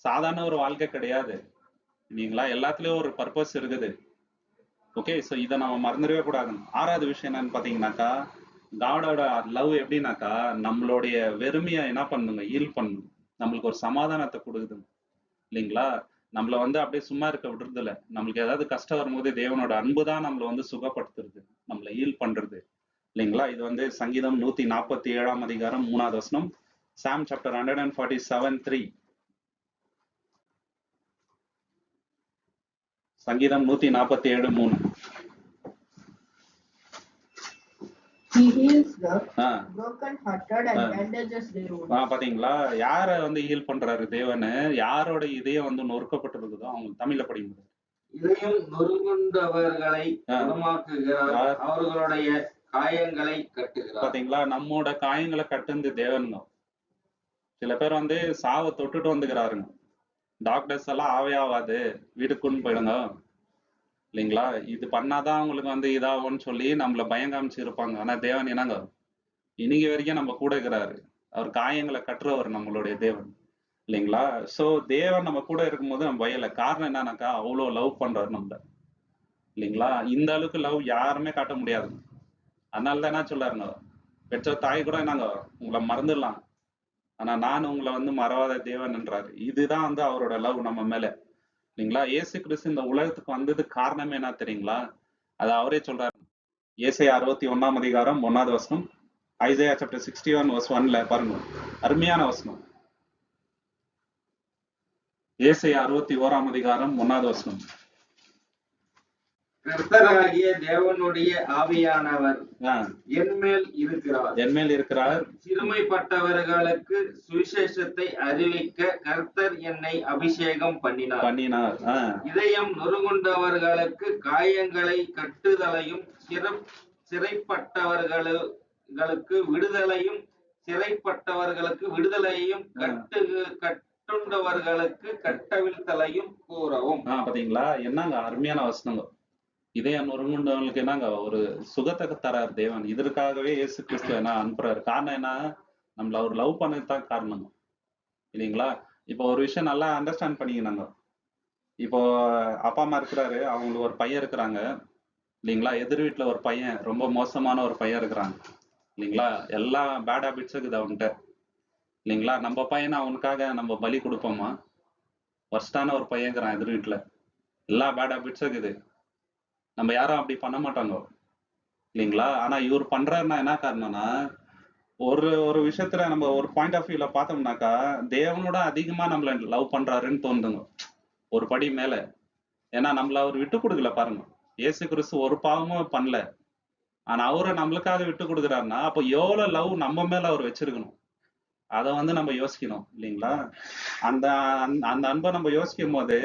சாதாரண ஒரு வாழ்க்கை கிடையாது, இல்லைங்களா? எல்லாத்துலயும் ஒரு பர்பஸ் இருக்குது. ஓகே, ஸோ இதை நம்ம மறந்துடவே கூடாது. ஆறாவது விஷயம் என்னன்னு பாத்தீங்கன்னாக்கா, காடோட லவ் எப்படின்னாக்கா நம்மளுடைய வெறுமையை என்ன பண்ணுங்க, ஹீல் பண்ணுங்க, நம்மளுக்கு ஒரு சமாதானத்தை கொடுக்குதுங்க இல்லைங்களா. நம்மள வந்து அப்படியே சும்மா இருக்க விடுறது இல்லை. நம்மளுக்கு ஏதாவது கஷ்டம் வரும்போது தேவனோட அன்பு தான் நம்மளை வந்து சுகப்படுத்துறது, நம்மளை ஹீல் பண்றது இல்லைங்களா. இது வந்து சங்கீதம் 147 அதிகாரம் 3வது வசனம், சாம் சாப்டர் 147:3. சங்கீதம் 147:3. He heals the broken-hearted and bandages their wounds. பாத்தீங்களா, யார வந்து ஹீல் பண்றாரு தேவனு, யாரோட இதயம் வந்து நொறுக்கப்பட்டிருக்குதோ அவங்க தமிழ்ல படிக்கும். இதயம் நொறுங்குண்டவர்களை குணமாக்குகிறார், அவர்களுடைய காயங்களை கட்டுகிறார். பாத்தீங்களா, நம்மோட காயங்களை கட்டுந்து தேவன் தான். சில பேர் வந்து சாவை தொட்டுட்டு வந்துக்கிறாருங்க, டாக்டர்ஸ் எல்லாம் ஆவே ஆகாது வீட்டுக்குன்னு போயிடுங்க இல்லைங்களா, இது பண்ணாதான் அவங்களுக்கு வந்து இதாகும்னு சொல்லி நம்மள பயம் காமிச்சு இருப்பாங்க. ஆனா தேவன் என்னங்க இன்னைக்கு வரைக்கும் நம்ம கூட இருக்கிறாரு. அவர் காயங்களை கட்டுறவர் நம்மளுடைய தேவன் இல்லைங்களா. சோ தேவன் நம்ம கூட இருக்கும்போது நம்ம பயல. காரணம் என்னன்னாக்கா அவ்வளோ லவ் பண்றாரு நம்மள இல்லைங்களா. இந்த அளவுக்கு லவ் யாருமே காட்ட முடியாது. அதனாலதான் என்ன சொல்லாருங்க, பெற்ற தாய் கூட என்னங்க உங்களை மறந்துடலாம், ஆனா நான் உங்களை வந்து மறவாத தேவன் என்றாரு. இதுதான் வந்து அவரோட லவ் நம்ம மேல இல்லைங்களா. இயேசு கிறிஸ்து இந்த உலகத்துக்கு வந்தது காரணமே என்ன தெரியுங்களா, அது அவரே சொல்றாரு. ஏசாயா 61 அதிகாரம் 1வது வசனம், ஐசையா சாப்டர் 61:1 பாருங்க, அருமையான வசனம். ஏசாயா 61 அதிகாரம் 1வது வசனம். கர்த்தராகிய தேவனுடைய ஆவியானவர் என்மேல் இருக்கிறார், என்மேல் இருக்கிறார். சிறுமைப்பட்டவர்களுக்கு சுவிசேஷத்தை அறிவிக்க கர்த்தர் என்னை அபிஷேகம் பண்ணினார். இதயம் நொறுங்குண்டவர்களுக்கு காயங்களை கட்டுதலையும், சிறைப்பட்டவர்களுக்கு விடுதலையும் கட்டுண்டவர்களுக்கு கட்டவிழ்த்தலையும் கூறவும். பாத்தீங்களா, என்னங்க அருமையான வசனங்க. இதயம் நொறுங்குண்டவங்களுக்கு என்னங்க ஒரு சுகத்தை தரார் தேவன். இதற்காகவே இயேசு கிறிஸ்து என்ன அனுப்புறாரு. காரணம் என்ன, நம்மள அவர் லவ் பண்ணதுதான் காரணம் இல்லைங்களா. இப்போ ஒரு விஷயம் நல்லா அண்டர்ஸ்டாண்ட் பண்ணிக்கணுங்க. இப்போ அப்பா அம்மா இருக்கிறாரு, அவங்களுக்கு ஒரு பையன் இருக்கிறாங்க இல்லைங்களா. எதிர் வீட்டுல ஒரு பையன், ரொம்ப மோசமான ஒரு பையன் இருக்கிறாங்க இல்லைங்களா. எல்லா பேட் ஹாபிட்ஸ் இருக்குது அவன்கிட்ட இல்லைங்களா. நம்ம பையனை அவனுக்காக நம்ம பலி கொடுப்போமா? ஒர்ஸ்டான ஒரு பையன் இருக்கிறான் எதிர் வீட்டுல, எல்லா பேட் ஹாபிட்ஸும் இருக்குது, நம்ம யாரும் அப்படி பண்ண மாட்டாங்க இல்லைங்களா. ஆனா இவர் பண்றாருன்னா என்ன காரணம்னா, ஒரு விஷயத்துல நம்ம ஒரு பாயிண்ட் ஆஃப் வியூல பார்த்தோம்னாக்கா தேவனோட அதிகமா நம்மள லவ் பண்றாருன்னு தோணுதுங்க, ஒரு படி மேல. ஏன்னா நம்மள அவர் விட்டு கொடுக்கல பாருங்க. இயேசு கிறிஸ்து ஒரு பாவமும் பண்ணல, ஆனா அவரை நம்மளுக்காக விட்டு கொடுக்குறாருன்னா அப்போ எவ்வளவு லவ் நம்ம மேல அவர் வச்சிருக்கணும், அதை வந்து நம்ம யோசிக்கணும் இல்லைங்களா. அந்த அந்த அன்பை நம்ம யோசிக்கும் போது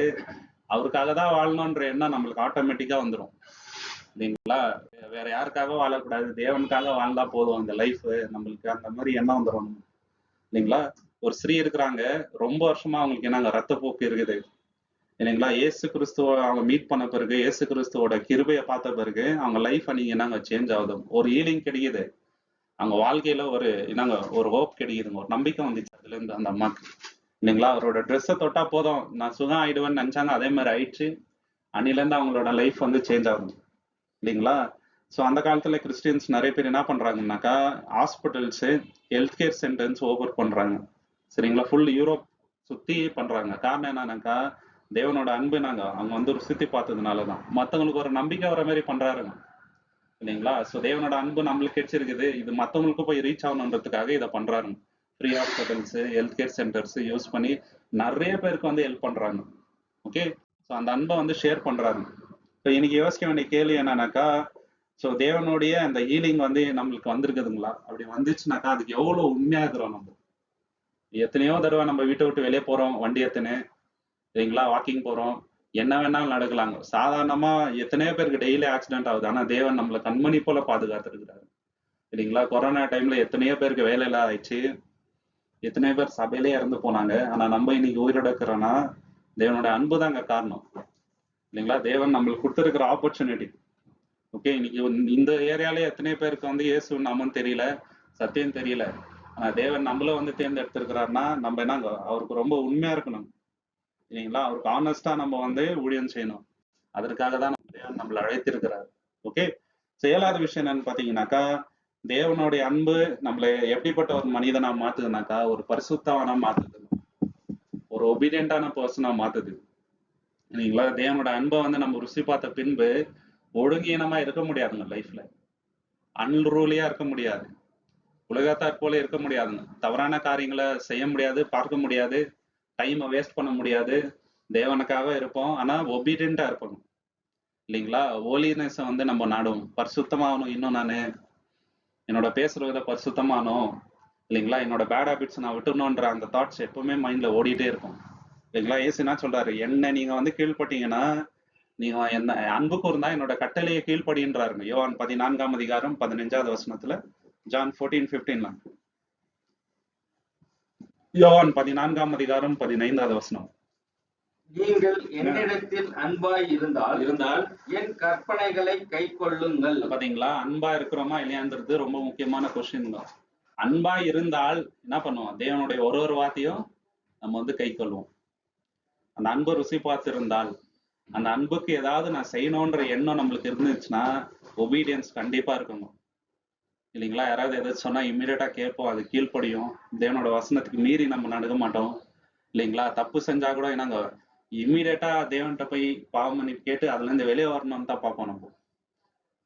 அவருக்காக தான் வாழணும்ன்ற எண்ணம் நம்மளுக்கு ஆட்டோமேட்டிக்கா வந்துடும் இல்லைங்களா. வேற யாருக்காக வாழக்கூடாது, தேவனுக்காக வாழ்ந்தா போதும் இந்த லைஃப், நம்மளுக்கு அந்த மாதிரி எண்ணம் வந்துடும் இல்லைங்களா. ஒரு ஸ்திரீ இருக்கிறாங்க, ரொம்ப வருஷமா அவங்களுக்கு என்னங்க ரத்தப்போக்கு இருக்குது இல்லைங்களா. இயேசு கிறிஸ்துவ அவங்க மீட் பண்ண பிறகு, இயேசு கிறிஸ்துவோட கிருபையை பார்த்த பிறகு அவங்க லைஃப் நீங்க என்னங்க சேஞ்ச் ஆகுது, ஒரு ஹீலிங் கிடைக்குது அவங்க வாழ்க்கையில, ஒரு என்னங்க ஒரு ஹோப் கிடைக்குதுங்க, ஒரு நம்பிக்கை வந்துச்சு அதுல இருந்து அந்த அம்மாக்கு இல்லைங்களா. அவரோட ட்ரெஸ்ஸை தொட்டா போதும் நான் சுகம் ஆயிடுவேன்னு நினைச்சாங்க, அதே மாதிரி ஆயிடுச்சு. அன்னில இருந்து அவங்களோட லைஃப் வந்து சேஞ்ச் ஆகும் இல்லைங்களா. ஸோ அந்த காலத்துல கிறிஸ்டியன்ஸ் நிறைய பேர் என்ன பண்றாங்கன்னாக்கா hospitals, health care centres open பண்றாங்க சரிங்களா. ஃபுல் யூரோப் சுத்தி பண்றாங்க. காரணம் என்னன்னாக்கா தேவனோட அன்பு அவங்க வந்து ஒரு சுத்தி பார்த்ததுனாலதான், மற்றவங்களுக்கு ஒரு நம்பிக்கை வர மாதிரி பண்றாருங்க இல்லைங்களா. ஸோ தேவனோட அன்பு நம்மளுக்கு கிடைச்சிருக்குது, இது மற்றவங்களுக்கு போய் ரீச் ஆகணுன்றதுக்காக இதை பண்றாருங்க. Free hospitals, health care centres use பண்ணி நிறைய பேருக்கு வந்து ஹெல்ப் பண்றாங்க. ஓகே, ஸோ அந்த அன்பை வந்து ஷேர் பண்றாங்க. இப்போ இன்னைக்கு யோசிக்க வேண்டிய கேள்வி என்னன்னாக்கா, ஸோ தேவனுடைய அந்த ஹீலிங் வந்து நம்மளுக்கு வந்திருக்குதுங்களா? அப்படி வந்துச்சுனாக்கா அதுக்கு எவ்வளவு உண்மையா இருக்கிறோம் நம்ம. எத்தனையோ தடவை நம்ம வீட்டை விட்டு வெளியே போறோம், வண்டி எத்தனை சரிங்களா, வாக்கிங் போறோம், என்ன வேணாலும் நடக்கலாங்க. சாதாரணமா எத்தனையோ பேருக்கு டெய்லி ஆக்சிடென்ட் ஆகுது, ஆனா தேவன் நம்மளை கண்மணி போல பாதுகாத்துருக்கிறாரு சரிங்களா. கொரோனா டைம்ல எத்தனையோ பேருக்கு வேலை இல்லாத ஆயிடுச்சு, எத்தனையோ பேர் சபையிலே இறந்து போனாங்க. ஆனா நம்ம இன்னைக்கு உயிரோட இருக்கிறோம்னா தேவனோட அன்பு தாங்க காரணம் இல்லைங்களா. தேவன் நம்மளுக்கு கொடுத்துருக்கிற ஆப்பர்ச்சுனிட்டி. ஓகே, இன்னைக்கு இந்த ஏரியாலே எத்தனையோ பேருக்கு வந்து இயேசு நாமம் தெரியல, சத்தியம் தெரியல. ஆனா தேவன் நம்மள வந்து தேர்ந்தெடுத்திருக்கிறாருன்னா நம்ம என்னங்க அவருக்கு ரொம்ப உண்மையா இருக்கணும் இல்லைங்களா. அவருக்கு ஆனஸ்டா நம்ம வந்து ஊழியம் செய்யணும். அதற்காக தான் தேவன் நம்மளை அழைத்திருக்கிறார். ஓகே. ஏழாவது விஷயம் என்னன்னு பாத்தீங்கன்னாக்கா, தேவனுடைய அன்பு நம்மளை எப்படிப்பட்ட ஒரு மனிதனா மாத்துதுனாக்கா, ஒரு பரிசுத்தவனா மாத்துது, ஒரு ஒபீடியண்டான பர்சனா மாத்துது. இல்லைங்களா? தேவனோட அன்பை வந்து நம்ம ருசி பார்த்த பின்பு ஒழுங்கீனமா இருக்க முடியாதுங்க லைஃப்ல. அன்ரூலியா இருக்க முடியாது, உலகத்தார் போல இருக்க முடியாதுங்க. தவறான காரியங்களை செய்ய முடியாது, பார்க்க முடியாது, டைமை வேஸ்ட் பண்ண முடியாது. தேவனுக்காக இருப்போம், ஆனா ஒபீடியண்டா இருப்போம். இல்லைங்களா? ஹோலினஸ் வந்து நம்ம நாடும், பரிசுத்தமாகணும். இன்னும் நான் என்னோட பேசுற வித பரிசுத்தமானோம். இல்லைங்களா? என்னோட பேட் ஹேபிட்ஸ் நான் விட்டுணுன்ற அந்த தாட்ஸ் எப்பவுமே மைண்ட்ல ஓடிட்டே இருக்கும். இல்லைங்களா? ஏசு என்ன சொல்றாரு, என்ன நீங்க வந்து கீழ்பட்டீங்கன்னா, நீங்க என்ன அன்பு கூர்ந்தா என்னோட கட்டளையை கீழ்படின்றாருங்க. யோவான் 14ஆம் அதிகாரம் 15வது வசனத்துல, ஜான் 14:15. யோவான் 14ஆம் அதிகாரம் 15வது வசனம். நீங்கள் என்னிடத்தில் அன்பாய் இருந்தால் என் கற்பனைகளை கை கொள்ளுங்கள். பாத்தீங்களா? அன்பா இருக்கிறோமா இல்லையான்றது ரொம்ப முக்கியமான கொஸ்டின் தான். அன்பா இருந்தால் என்ன பண்ணுவோம், தேவனுடைய ஒரு வார்த்தையும் நம்ம வந்து கை கொள்வோம். அந்த அன்பு ருசி பார்த்திருந்தால், அந்த அன்புக்கு ஏதாவது நான் செய்யணும்ன்ற எண்ணம் நம்மளுக்கு இருந்துச்சுன்னா, ஒபீடியன்ஸ் கண்டிப்பா இருக்கணும். இல்லைங்களா? யாராவது எதாவது சொன்னா இம்மிடியட்டா கேட்போம், அது கீழ்ப்படியும். தேவனோட வசனத்துக்கு மீறி நம்ம நடக்க மாட்டோம். இல்லைங்களா? தப்பு செஞ்சா கூட நாங்க இம்மிடியட்டா தேவன்கிட்ட போய் பாவம் மன்னிப்பு கேட்டு அதுல இருந்து வெளியே வரணும்னு தான் பார்ப்போம் நம்ம.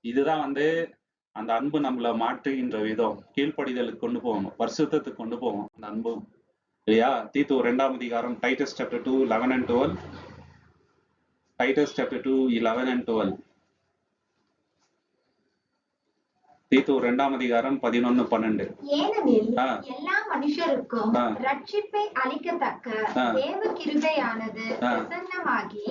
இதுதான் வந்து அந்த அன்பு நம்மளை மாற்றுகின்ற விதம். கீழ்ப்படிதலுக்கு கொண்டு போகணும், பரிசுத்தத்துக்கு கொண்டு போவோம் அந்த அன்பு. இல்லையா? தீத்து 2ஆம் அதிகாரம், Titus chapter 2 11 and 12. Titus chapter 2 11 and 12. தீத்து 2ஆம் அதிகாரம் 11, 12. ஏனெனில் எல்லா மனுஷருக்கும் ரட்சிப்பை அளிக்கத்தக்க தேவ கிருபையானது பிரசன்னமாகி,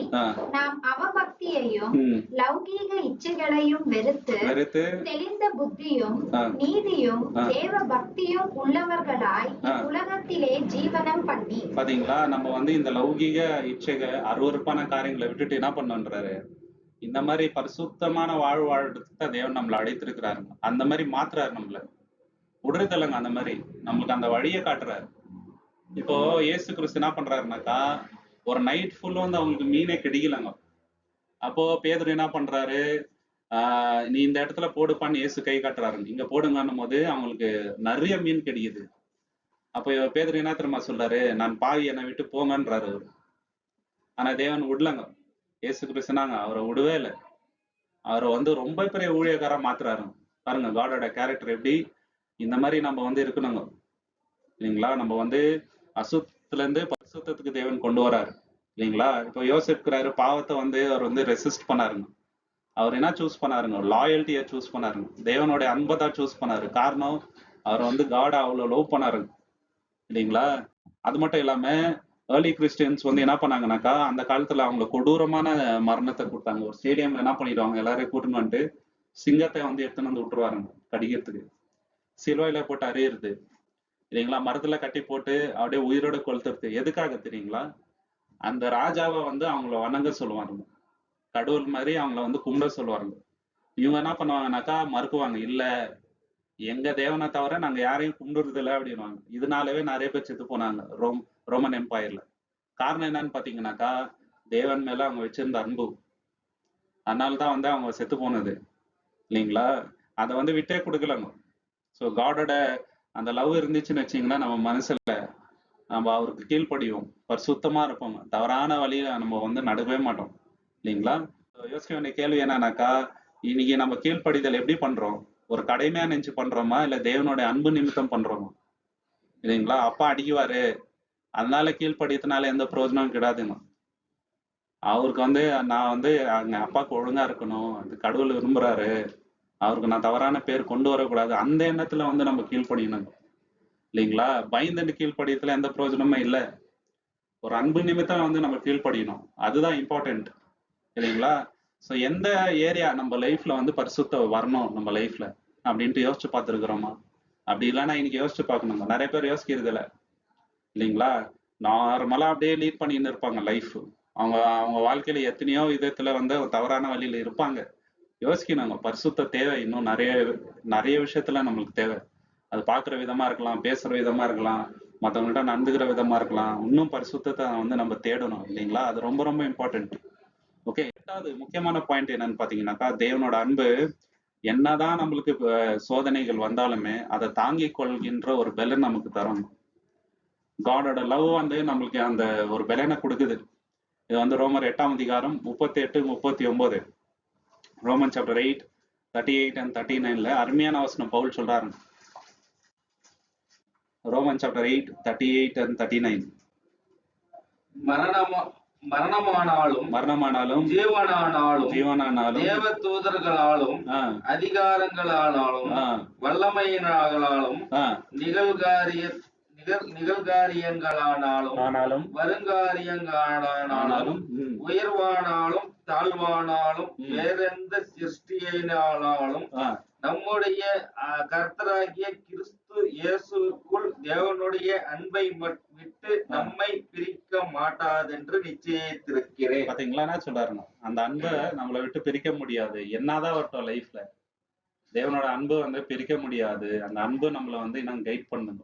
நாம் அவபக்தியையும் லௌகீக இச்சைகளையும் வெறுத்து தெளிந்த புத்தியும் நீதியும் தேவ பக்தியும் உள்ளவர்களாய் உலகத்திலே ஜீவனம் பண்ணி. பாத்தீங்களா? நம்ம வந்து இந்த லௌகீக இச்சைகள், அருவருப்பான காரியங்களை விட்டுட்டு என்ன பண்ணுன்றாரு, இந்த மாதிரி பரிசுத்தமான வாழ்றதுக்கு தான் தேவன் நம்மளை அழைத்திருக்கிறாரு. அந்த மாதிரி மாத்துறாரு, நம்மள உடறுதலங்க. அந்த மாதிரி நம்மளுக்கு அந்த வழியை காட்டுறாரு. இப்போ ஏசு கிறிஸ்து என்ன பண்றாருனாக்கா, ஒரு நைட் ஃபுல்லும் வந்து அவங்களுக்கு மீனே கிடைக்கலங்க. அப்போ பேதுரு என்ன பண்றாரு, நீ இந்த இடத்துல போடுப்பான்னு ஏசு கை காட்டுறாரு. இங்க போடுங்கன்னும் போது அவங்களுக்கு நிறைய மீன் கிடைக்குது. அப்போ பேதுரு என்ன தெரியுமா சொல்றாரு, நான் பாவி, என்னை விட்டு போங்கன்றாரு. ஆனா தேவன் விடலங்க. ஏசு கிறிஸ்துனாங்க அவரை விடவே இல்லை. அவரை வந்து ரொம்ப பெரிய ஊழியக்காரா மாத்துறாரு. பாருங்க காடோட கேரக்டர் எப்படி. இந்த மாதிரி நம்ம வந்து இருக்கணுங்க. இல்லைங்களா? நம்ம வந்து அசுத்தத்துல இருந்து பரிசுத்தத்துக்கு தேவன் கொண்டு வராரு. இல்லைங்களா? இப்போ யோசிக்கிறாரு, பாவத்தை வந்து அவர் வந்து ரெசிஸ்ட் பண்ணாருங்க. அவர் என்ன சூஸ் பண்ணாருங்க, லாயல்ட்டியை சூஸ் பண்ணாருங்க. தேவனுடைய அன்பை தான் சூஸ் பண்ணாரு. காரணம், அவர் வந்து காட அவ்வளவு லவ் பண்ணாருங்க. இல்லைங்களா? அது மட்டும் இல்லாம ஏர்லி கிறிஸ்டியன்ஸ் வந்து என்ன பண்ணாங்கனாக்கா, அந்த காலத்துல அவங்க கொடூரமான மரணத்தை கொடுத்தாங்க. ஒரு ஸ்டேடியம்ல என்ன பண்ணிடுவாங்க, எல்லாரையும் கூட்டின்னு வந்துட்டு சிங்கத்தை வந்து எடுத்துன்னு வந்து விட்டுருவாருங்க கடிக்கிறதுக்கு. சிலுவையில போட்டு அறியுறது. இல்லைங்களா? மரத்துல கட்டி போட்டு அப்படியே உயிரோட கொளுத்துறது. எதுக்காக தெரியுங்களா? அந்த ராஜாவை வந்து அவங்கள வணங்க சொல்லுவாருங்க. கடவுள் மாதிரி அவங்கள வந்து கும்பிட சொல்லுவாருங்க. இவங்க என்ன பண்ணுவாங்கனாக்கா, மறுக்குவாங்க. இல்ல, எங்க தேவனை தவிர நாங்க யாரையும் கும்பிடுறது இல்லை அப்படின்வாங்க. இதனாலவே நிறைய பேர் செத்து போனாங்க ரோமன் எம்பையர்ல. காரணம் என்னன்னு பாத்தீங்கன்னாக்கா, தேவன் மேல அவங்க வச்சிருந்த அன்பு. அதனாலதான் வந்து அவங்க செத்து போனது. இல்லைங்களா? அதை வந்து விட்டே கொடுக்கலங்க. ஸோ காடோட அந்த லவ் இருந்துச்சுன்னு வச்சிங்கன்னா, நம்ம மனசுல நம்ம அவருக்கு கீழ்ப்படிவோம், பரிசுத்தமா இருப்போங்க. தவறான வழியில நம்ம வந்து நடக்கவே மாட்டோம். இல்லைங்களா? யோசிக்க வேண்டிய கேள்வி என்னன்னாக்கா, இன்னைக்கு நம்ம கீழ்ப்படிதல் எப்படி பண்றோம்? ஒரு கடமையா நினைச்சு பண்றோமா, இல்ல தேவனுடைய அன்பு நிமித்தம் பண்றோமா? இல்லைங்களா? அப்பா அடிக்குவாரு, அதனால கீழ்ப்படியத்தினால எந்த பிரயோஜனமும் கிடையாதுங்க. அவருக்கு வந்து நான் வந்து அங்க அப்பாவுக்கு ஒழுங்கா இருக்கணும், அது கடவுள் விரும்புறாரு, அவருக்கு நான் தவறான பேர் கொண்டு வரக்கூடாது, அந்த எண்ணத்துல வந்து நம்ம கீழ்ப்படியணும். இல்லைங்களா? பயந்துட்டு கீழ்ப்படியத்துல எந்த பிரயோஜனமும் இல்லை. ஒரு அன்பு நிமித்தம் வந்து நம்ம கீழ்ப்படியணும். அதுதான் இம்பார்ட்டன்ட். இல்லைங்களா? ஸோ எந்த ஏரியா நம்ம லைஃப்ல வந்து பரிசுத்த வரணும் நம்ம லைஃப்ல அப்படின்ட்டு யோசிச்சு பார்த்துருக்குறோமா? அப்படி இல்லைன்னா இன்னைக்கு யோசிச்சு பார்க்கணுங்க. நிறைய பேர் யோசிக்கிறது இல்லை. இல்லைங்களா? நார்மலா அப்படியே லீட் பண்ணின்னு இருப்பாங்க லைஃப். அவங்க வாழ்க்கையில எத்தனையோ விதத்துல வந்து தவறான வழியில இருப்பாங்க. யோசிக்கணுங்க. பரிசுத்த தேவை. இன்னும் நிறைய விஷயத்துல நம்மளுக்கு தேவை. அது பாக்குற விதமா இருக்கலாம், பேசுற விதமா இருக்கலாம், மற்றவங்கள்ட்ட நடந்துக்கிற விதமா இருக்கலாம். இன்னும் பரிசுத்தத்தை வந்து நம்ம தேடணும். இல்லைங்களா? அது ரொம்ப ரொம்ப இம்பார்ட்டன்ட். ஓகே, எட்டாவது முக்கியமான பாயிண்ட் என்னன்னு பாத்தீங்கன்னாக்கா, தேவனோட அன்பு என்னதான் நம்மளுக்கு சோதனைகள் வந்தாலுமே அதை தாங்கிக் கொள்கின்ற ஒரு பலன் நமக்கு தரும். காடோட லவ் வந்து நம்மளுக்கு அந்த ஒரு பலனை கொடுக்குது. இது வந்து ரோமர் 8ஆம் அதிகாரம் 38, 39, ரோமன் சாப்டர் 8, 38 and 39ல அருமையான வசனம் பவுல் சொல்றாரு. Roman chapter 8, 38 and 39. மரணமானாலும் ஜீவனானாலும் தேவ தூதர்களாலும் அதிகாரங்களாலும் வல்லமையினாலும் நிகழ்காரியங்களானாலும் வருங்காரியங்களானாலும் உயர்வானாலும் தாழ்வானாலும் வேறெந்த சிருஷ்டியினாலும் நம்முடைய கர்த்தராகிய கிறிஸ்து இயேசுக்குள் தேவனுடைய அன்பை விட்டு நம்மை பிரிக்க மாட்டாதென்று நிச்சயித்திருக்கிறேன். பாத்தீங்களா என்ன சொல்றாருங்க, அந்த அன்பை நம்மளை விட்டு பிரிக்க முடியாது. என்னதான் வரட்டும் லைஃப்ல, தேவனோட அன்பு வந்து பிரிக்க முடியாது. அந்த அன்பு நம்மளை வந்து இன்னும் கைட் பண்ணுங்க.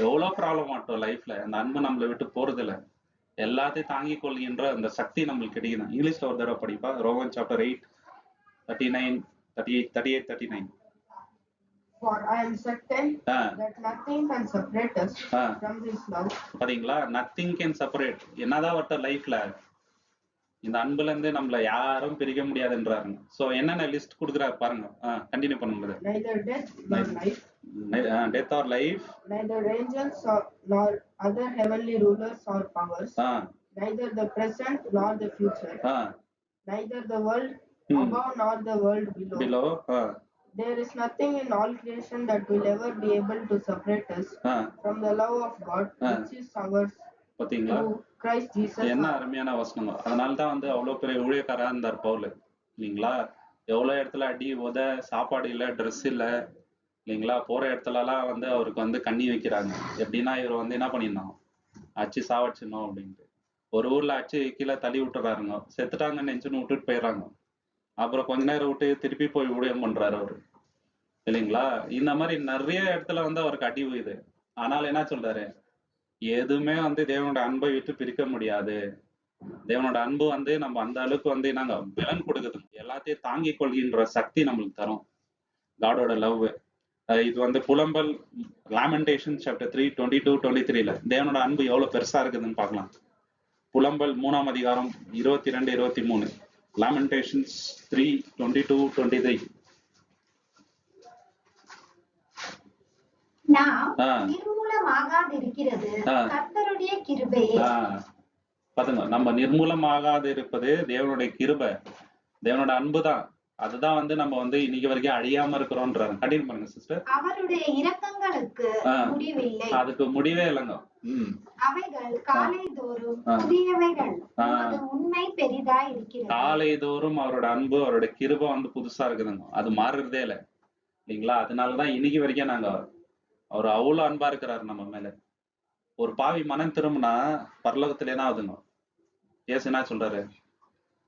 எவ்வளவு ப்ராப்ளம் ஆகட்டும் லைஃப்ல, அந்த அன்பு நம்மளை விட்டு போறது இல்லை. எல்லாத்தையும் தாங்கிக் கொள்கின்ற அந்த சக்தி நம்மளுக்கு கிடைக்குது. இங்கிலீஷ்ல ஒரு தடவை படிப்பா, Roman chapter 8, 39, 38, 39. For I am certain that nothing can separate us from this love. பாத்தீங்களா, நத்திங் கேன் செப்பரேட். என்னதான் வரட்டும் லைஃப்ல, இந்த அன்புல இருந்து நம்மள யாரும் பிரிக்க முடியாதுன்றாருங்க. சோ என்னென்ன லிஸ்ட் கொடுக்குறாரு பாருங்க. கண்டினியூ பண்ணுங்க. Neither death nor life, death or life, neither angels nor other heavenly rulers or powers, neither the present nor the future, neither the world above nor the world below. There is nothing in all creation that will ever be able to separate us from the love of God, which is ours through Christ Jesus. என்ன அருமையான வசனம். அதனாலதான் வந்து அவ்வளவு பெரிய ஊழியக்காரா இருந்தார் பவுல் இல்லைங்களா. எவ்வளவு இடத்துல அடி உத, சாப்பாடு இல்ல, ட்ரெஸ் இல்ல இல்லைங்களா. போற இடத்துல எல்லாம் வந்து அவருக்கு வந்து கண்ணி வைக்கிறாங்க. எப்படின்னா இவர் வந்து என்ன பண்ணிருந்தோம், அச்சு சாவடிச்சிடணும் அப்படின்ட்டு. ஒரு ஊர்ல அச்சு கீழே தள்ளி விட்டுறாருங்க, செத்துட்டாங்கன்னு நினைச்சுன்னு விட்டுட்டு போயிடுறாங்க. அப்புறம் கொஞ்ச நேரம் விட்டு திருப்பி போய் ஊழியம் பண்றாரு அவரு இல்லைங்களா. இந்த மாதிரி நிறைய இடத்துல வந்து அவருக்கு அடி உயுது. ஆனால் என்ன சொல்றாரு, எதுவுமே வந்து தேவனோட அன்பை விட்டு பிரிக்க முடியாது. தேவனோட அன்பு வந்து நம்ம அந்த அளவுக்கு வந்து நாங்க பலன் கொடுக்குது, எல்லாத்தையும் தாங்கிக் கொள்கின்ற சக்தி நம்மளுக்கு தரும் காடோட லவ். இது வந்து புலம்பல் லாமெண்டேஷன் சாப்டர் 3, 22, 23ல தேவனோட அன்பு எவ்வளவு பெருசா இருக்குதுன்னு பார்க்கலாம். புலம்பல் 3ஆம் அதிகாரம் 22, 23, லாமெண்டேஷன்ஸ் 3, 22, 23. நாம் நிர்மூலமாகாதிருக்கிறது கர்த்தருடைய கிருபையே. பாருங்க, நம்ம நிர்மூலமாகாது இருப்பது தேவனுடைய கிருபை, தேவனோட அன்புதான். அதுதான் வந்து நம்ம வந்து இன்னைக்கு வரைக்கும் அழியாம இருக்கிறோம்ன்றாரு. கண்டினியூ பண்ணுங்க சிஸ்டர். அவருடைய இரக்கங்களுக்கு முடிவில்லை, அதுக்கு முடிவே இல்லைங்க. அவைகள் காலைதோறும் புதியவைகள், உண்மை பெரிதா இருக்கிறது. காலைதோறும் அவரோட அன்பு, அவரோட கிருபை வந்து புதுசா இருக்குதுங்க. அது மாறுறதே இல்லை இல்லைங்களா. அதனாலதான் இன்னைக்கு வரைக்கும் நாங்க அவர் அவ்வளவு அன்பா இருக்கிறாரு நம்ம மேல. ஒரு பாவி மனம் திரும்பினா பரலோகத்துல என்ன ஆகுதுங்க, ஏசு என்ன சொல்றாரு,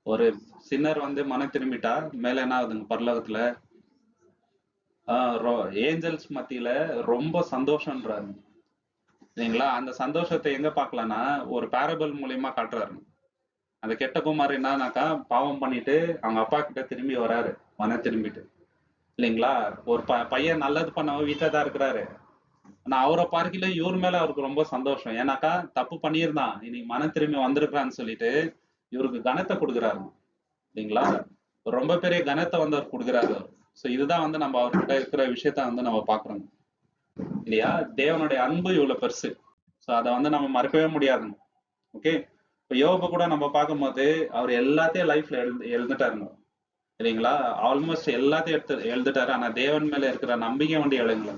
ஒரு சின்னர் வந்து மனம் திரும்பிட்டா மேல என்ன ஆகுதுங்க பரலோகத்துல, ஏஞ்சல்ஸ் மத்தியில ரொம்ப சந்தோஷம்ன்றாரு இல்லைங்களா. அந்த சந்தோஷத்தை எங்க பாக்கலாம்னா ஒரு பேரபிள் மூலியமா காட்டுறாரு. அந்த கெட்ட குமார் என்னன்னாக்கா பாவம் பண்ணிட்டு அவங்க அப்பா கிட்ட திரும்பி வராரு மனம் திரும்பிட்டு இல்லைங்களா. ஒரு பையன் நல்லது பண்ணவன் வீட்டுல தான் இருக்கிறாரு. ஆனா அவரை பார்க்கல இவர் மேல அவருக்கு ரொம்ப சந்தோஷம். ஏன்னாக்கா தப்பு பண்ணியிருந்தான், இன்னைக்கு மனம் திரும்பி வந்திருக்கான்னு சொல்லிட்டு இவருக்கு கனத்தை கொடுக்குறாரு இல்லைங்களா. ரொம்ப பெரிய கனத்தை வந்து அவர் கொடுக்குறாரு. சோ இதுதான் வந்து நம்ம அவர்கிட்ட இருக்கிற விஷயத்த வந்து நம்ம பாக்குறோம் இல்லையா. தேவனுடைய அன்பு இவ்வளவு பெருசு. சோ அதை வந்து நம்ம மறக்கவே முடியாதுங்க. ஓகே, இப்ப யோபு கூட நம்ம பார்க்கும்போது அவர் எல்லாத்தையும் லைஃப்ல எழுந்துட்டாருங்க இல்லைங்களா. ஆல்மோஸ்ட் எல்லாத்தையும் எழுந்துட்டாரு. ஆனா தேவன் மேல இருக்கிற நம்பிக்கை ஒண்டி எழுங்கள,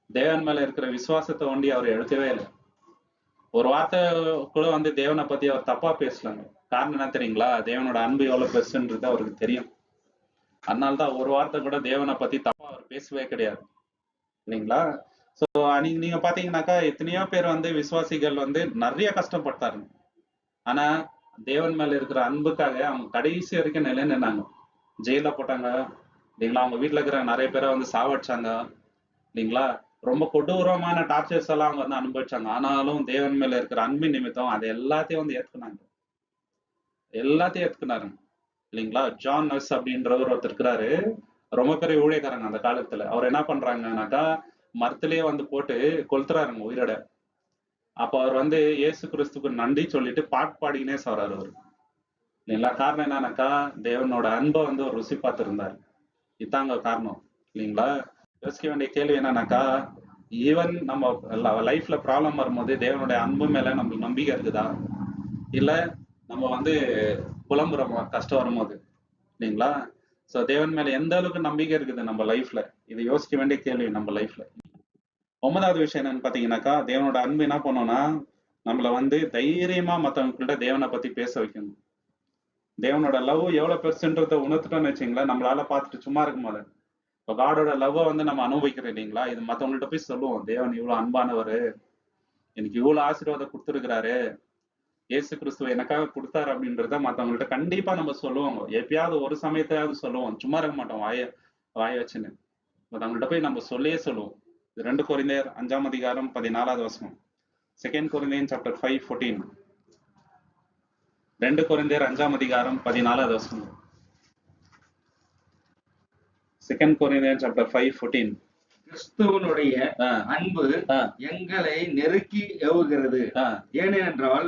தேவன் மேல இருக்கிற விசுவாசத்தை ஒண்டி அவர் எழுத்தவே இல்லை. ஒரு வார்த்தை கூட வந்து தேவனை பத்தி அவர் தப்பா பேசலாங்க. காரணம் என்ன தெரியுங்களா, தேவனோட அன்பு எவ்வளவு பெருசுன்றது அவருக்கு தெரியும். அதனால்தான் ஒரு வார்த்தை கூட தேவனை பத்தி தப்பா அவர் பேசவே கிடையாது இல்லைங்களா. சோ நீங்க பாத்தீங்கன்னாக்கா எத்தனையோ பேர் வந்து விசுவாசிகள் வந்து நிறைய கஷ்டப்பட்டாருங்க. ஆனா தேவன் மேல இருக்கிற அன்புக்காக அவங்க கடைசி வரைக்கும் நிலைநின்னாங்க. ஜெயில போட்டாங்க இல்லைங்களா. அவங்க வீட்டுல இருக்கிற நிறைய பேரை வந்து சாவடிச்சாங்க இல்லைங்களா. ரொம்ப கொடூரமான டார்ச்சர்ஸ் எல்லாம் அவங்க வந்து அனுபவிச்சாங்க. ஆனாலும் தேவன் மேல இருக்கிற அன்பின் நிமித்தம் அதை எல்லாத்தையும் வந்து ஏத்துக்கினாங்க எல்லாத்தையும் எடுத்துக்கினாருங்க இல்லைங்களா. ஜான் நர்ஸ் அப்படின்றவர் ஒருத்தர் இருக்கிறாரு, ரொம்ப பெரிய ஊழியக்காரங்க அந்த காலத்துல. அவர் என்ன பண்றாங்கன்னாக்கா மரத்திலேயே வந்து போட்டு கொளுத்துறாருங்க உயிரோட. அப்ப அவர் வந்து இயேசு கிறிஸ்துக்கு நன்றி சொல்லிட்டு பாட்டு பாடினே சொல்றாரு அவரு இல்லைங்களா. காரணம் என்னன்னாக்கா தேவனோட அன்பை வந்து ஒரு ருசி பார்த்திருந்தாரு. இதாங்க காரணம் இல்லைங்களா. யோசிக்க வேண்டிய கேள்வி என்னன்னாக்கா, ஈவன் நம்ம லைஃப்ல ப்ராப்ளம் வரும்போது தேவனுடைய அன்பு மேல நம்மளுக்கு நம்பிக்கை இருக்குதா, இல்ல நம்ம வந்து புலம்புறோமா கஷ்டம் வரும்போது இல்லைங்களா. சோ தேவன் மேல எந்த அளவுக்கு நம்பிக்கை இருக்குது நம்ம லைஃப்ல, இது யோசிக்க வேண்டிய கேள்வி நம்ம லைஃப்ல. 9வது விஷயம் என்னன்னு பாத்தீங்கன்னாக்கா, தேவனோட அன்பு என்ன பண்ணோம்னா நம்மள வந்து தைரியமா மத்தவங்ககிட்ட தேவனை பத்தி பேச வைக்கணும். தேவனோட லவ் எவ்வளவு பெருசுன்றத உணர்த்துட்டோம்னு வச்சுங்களேன், நம்மளால பார்த்துட்டு சும்மா இருக்கும் போது இப்போ காடோட லவ்வை வந்து நம்ம அனுபவிக்கிறோம் இல்லைங்களா. இது மத்தவங்கள்ட்ட போய் சொல்லுவோம், தேவன் இவ்வளவு அன்பானவர், எனக்கு இவ்வளவு ஆசீர்வாதம் கொடுத்துருக்கிறாரு, இயேசு கிறிஸ்துவ எனக்காக கொடுத்தாரு அப்படின்றத மத்தவங்கள்ட்ட கண்டிப்பா நம்ம சொல்லுவோம். எப்பயாவது ஒரு சமயத்தையாவது சொல்லுவோம், சும்மா இருக்க மாட்டோம் வாய வச்சுன்னு. மத்தவங்கள்ட்ட போய் நம்ம சொல்லியே சொல்லுவோம். 2 கொரிந்தியர் 5ஆம் அதிகாரம் 14வது வசனம். 2 Corinthians chapter 5:14. 2 கொரிந்தியர் 5ஆம் அதிகாரம் 14வது வசனம். 2 Corinthians chapter 5:14. கிறிஸ்துவனுடைய அன்பு எங்களை நெருக்கி ஏவுகிறது, ஏனென்றால்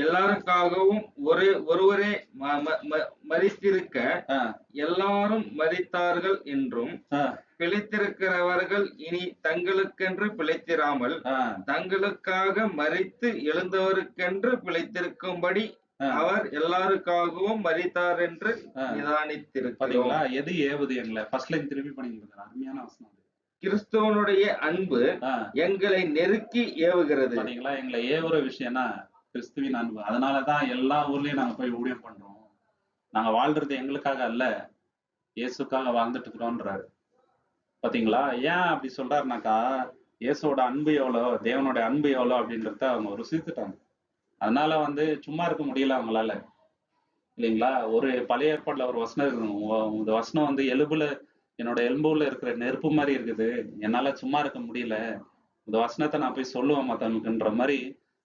எல்லாருக்காகவும் ஒருவரே மரித்திருக்க எல்லாரும் மரித்தார்கள் என்றும், பிழைத்திருக்கிறவர்கள் இனி தங்களுக்கென்று பிழைத்திராமல் தங்களுக்காக மரித்து எழுந்தவருக்கென்று பிழைத்திருக்கும்படி அவர் எல்லாருக்காகவும் மரித்தார் என்று நிதானித்திருக்கிறோம். எது ஏவுது எங்களை? ஃபர்ஸ்ட் லைன் திருப்பி பண்ணிங்க, அருமையான வசனம். கிறிஸ்துவனுடைய அன்பு எங்களை நெருக்கி ஏவுகிறது. பாத்தீங்களா, எங்களை ஏவுற விஷயம்னா கிறிஸ்துவின் அன்பு. அதனாலதான் எல்லா ஊர்லயும் நாங்க போய் ஊழியம் பண்றோம். நாங்க வாழ்றது எங்களுக்காக அல்ல, இயேசுக்காக வாழ்ந்துட்டு இருக்கிறோன்றாரு. பாத்தீங்களா, ஏன் அப்படி சொல்றாருனாக்கா, இயேசுவோட அன்பு எவ்வளோ, தேவனோட அன்பு எவ்வளோ அப்படின்றத அவங்க ருசித்துட்டாங்க. அதனால வந்து சும்மா இருக்க முடியல அவங்களால இல்லைங்களா. ஒரு பழைய ஏற்பாடுல ஒரு வசனம் இருக்கணும், இந்த வசனம் வந்து என்னோட எலும்புல இருக்கிற நெருப்பு மாதிரி இருக்குது, என்னால சும்மா இருக்க முடியல, இந்த வசனத்தை நான் போய் சொல்லுவேன் மத்தவனுக்குன்ற மாதிரி.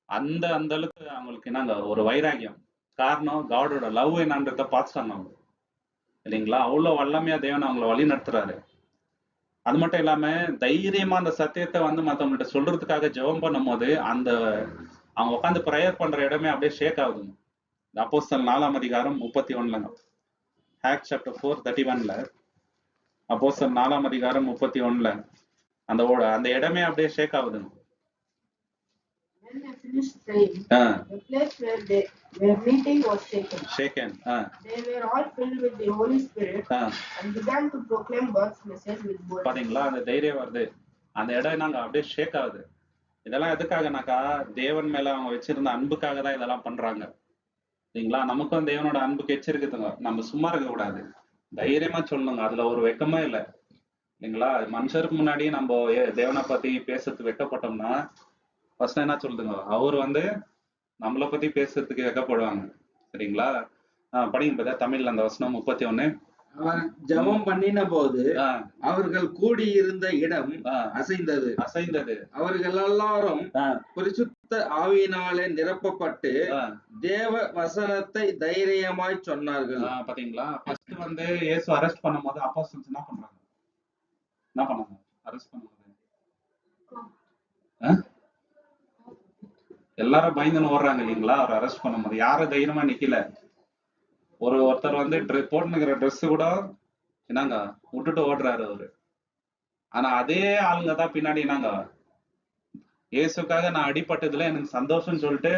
அந்த அளவுக்கு அவங்களுக்கு என்னங்க ஒரு வைராகியம். காரணம் காடோட லவ் என்னன்றத பார்த்துட்டாங்க அவங்க இல்லைங்களா. அவ்வளவு வல்லமையா தேவன் அவங்களை வழி நடத்துறாரு. அது மட்டும் இல்லாம தைரியமா அந்த சத்தியத்தை வந்து மத்தவங்கள்ட்ட சொல்றதுக்காக ஜெபம் பண்ணும் போது அவங்க உட்காந்து ப்ரேயர் பண்ற இடமே அப்படியே ஷேக் ஆகுதுங்க. அப்போஸ்தலர் 4ஆம் அதிகாரம் 31. Acts chapter 4:31. அப்போஸ்தலர் 4ஆம் அதிகாரம் 31 அந்த இடமே அப்படியே ஷேக் ஆகுதுங்க. When they finished praying, the place where they were meeting was shaken. They were all filled with the Holy Spirit and began to proclaim God's message with boldness. பாத்தீங்களா, அந்த தைரியம் வருது, அந்த இடம் நாங்க அப்படியே ஷேக் ஆகுது. இதெல்லாம் எதுக்காகனாக்கா தேவன் மேல அவங்க வச்சிருந்த அன்புக்காக தான் இதெல்லாம் பண்றாங்க இல்லைங்களா. நமக்கும் தேவனோட அன்புக்கு எச்சரிக்குதுங்க, நம்ம சும்மா இருக்க கூடாது, தைரியமா சொல்லணுங்க. அதுல ஒரு வெக்கமே இல்லை இல்லைங்களா. மனுஷருக்கு முன்னாடி நம்ம தேவனை பத்தி பேசுறதுக்கு வெக்கப்பட்டோம்னா ஃபர்ஸ்ட் என்ன சொல்லுதுங்க, அவர் வந்து நம்மளை பத்தி பேசுறதுக்கு வெக்கப்படுவாங்க சரிங்களா. படிங்க தமிழ்ல அந்த வசனம் 31. அவர் ஜெபம் பண்ணின போது அவர்கள் கூடியிருந்த இடம் அசைந்தது. அவர்கள் எல்லாரும் பரிசுத்த ஆவியினாலே நிரப்பப்பட்டு தேவ வசனத்தை தைரியமாய் சொன்னார்கள். பாத்தீங்களா, ஃபர்ஸ்ட் வந்து இயேசு அரெஸ்ட் பண்ணும்போது அப்போஸ்தலர்கள் என்ன பண்ணாங்க? அரெஸ்ட் பண்ணும்போது எல்லாரும் பயந்துன்னு ஓடுறாங்க இல்லைங்களா. அவர் அரெஸ்ட் பண்ணும்போது யாரும் தைரியமா நிக்கல. ஒருத்தர் வந்து போட்டுக்கிற ட்ரெஸ் கூட என்னங்க விட்டுட்டு ஓடுறாரு அவரு. ஆனா அதே ஆளுங்க தான் பின்னாடி என்னங்க இயேசுக்காக நான் அடிபட்டதுல எனக்கு சந்தோஷம் சொல்லிட்டு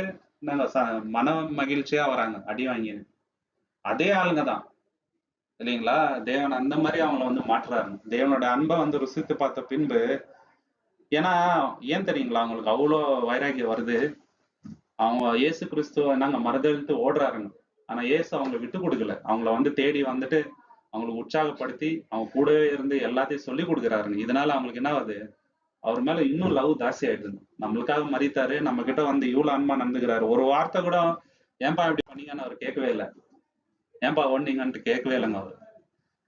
நாங்க மன மகிழ்ச்சியா வராங்க அடி வாங்கி. அதே ஆளுங்க தான் இல்லைங்களா. தேவன் அந்த மாதிரி அவங்கள வந்து மாற்றுறாரு. தேவனோட அன்பை வந்து ருசித்து பார்த்த பின்பு, ஏன்னா ஏன் தெரியுங்களா அவங்களுக்கு அவ்வளோ வைராகியம் வருது. அவங்க இயேசு கிறிஸ்துவ நாங்க மறுதளித்து ஓடுறாருங்க. ஆனா இயேசு அவங்களை விட்டு கொடுக்கல, அவங்கள வந்து தேடி வந்துட்டு அவங்களுக்கு உற்சாகப்படுத்தி அவங்க கூடவே இருந்து எல்லாத்தையும் சொல்லி கொடுக்குறாருங்க. இதனால அவங்களுக்கு என்ன ஆகுது, அவர் மேல இன்னும் லவ் ஜாஸ்தி ஆயிடுது. நம்மளுக்காக மறித்தாரு, நம்ம கிட்ட வந்து இவ்வளவு அன்பா நடந்துக்கிறாரு. ஒரு வார்த்தை கூட ஏன்பா இப்படி பண்ணீங்கன்னு அவர் கேட்கவே இல்லை, ஏன்பா ஓடுனீங்கன்ட்டு கேட்கவே இல்லைங்க அவர்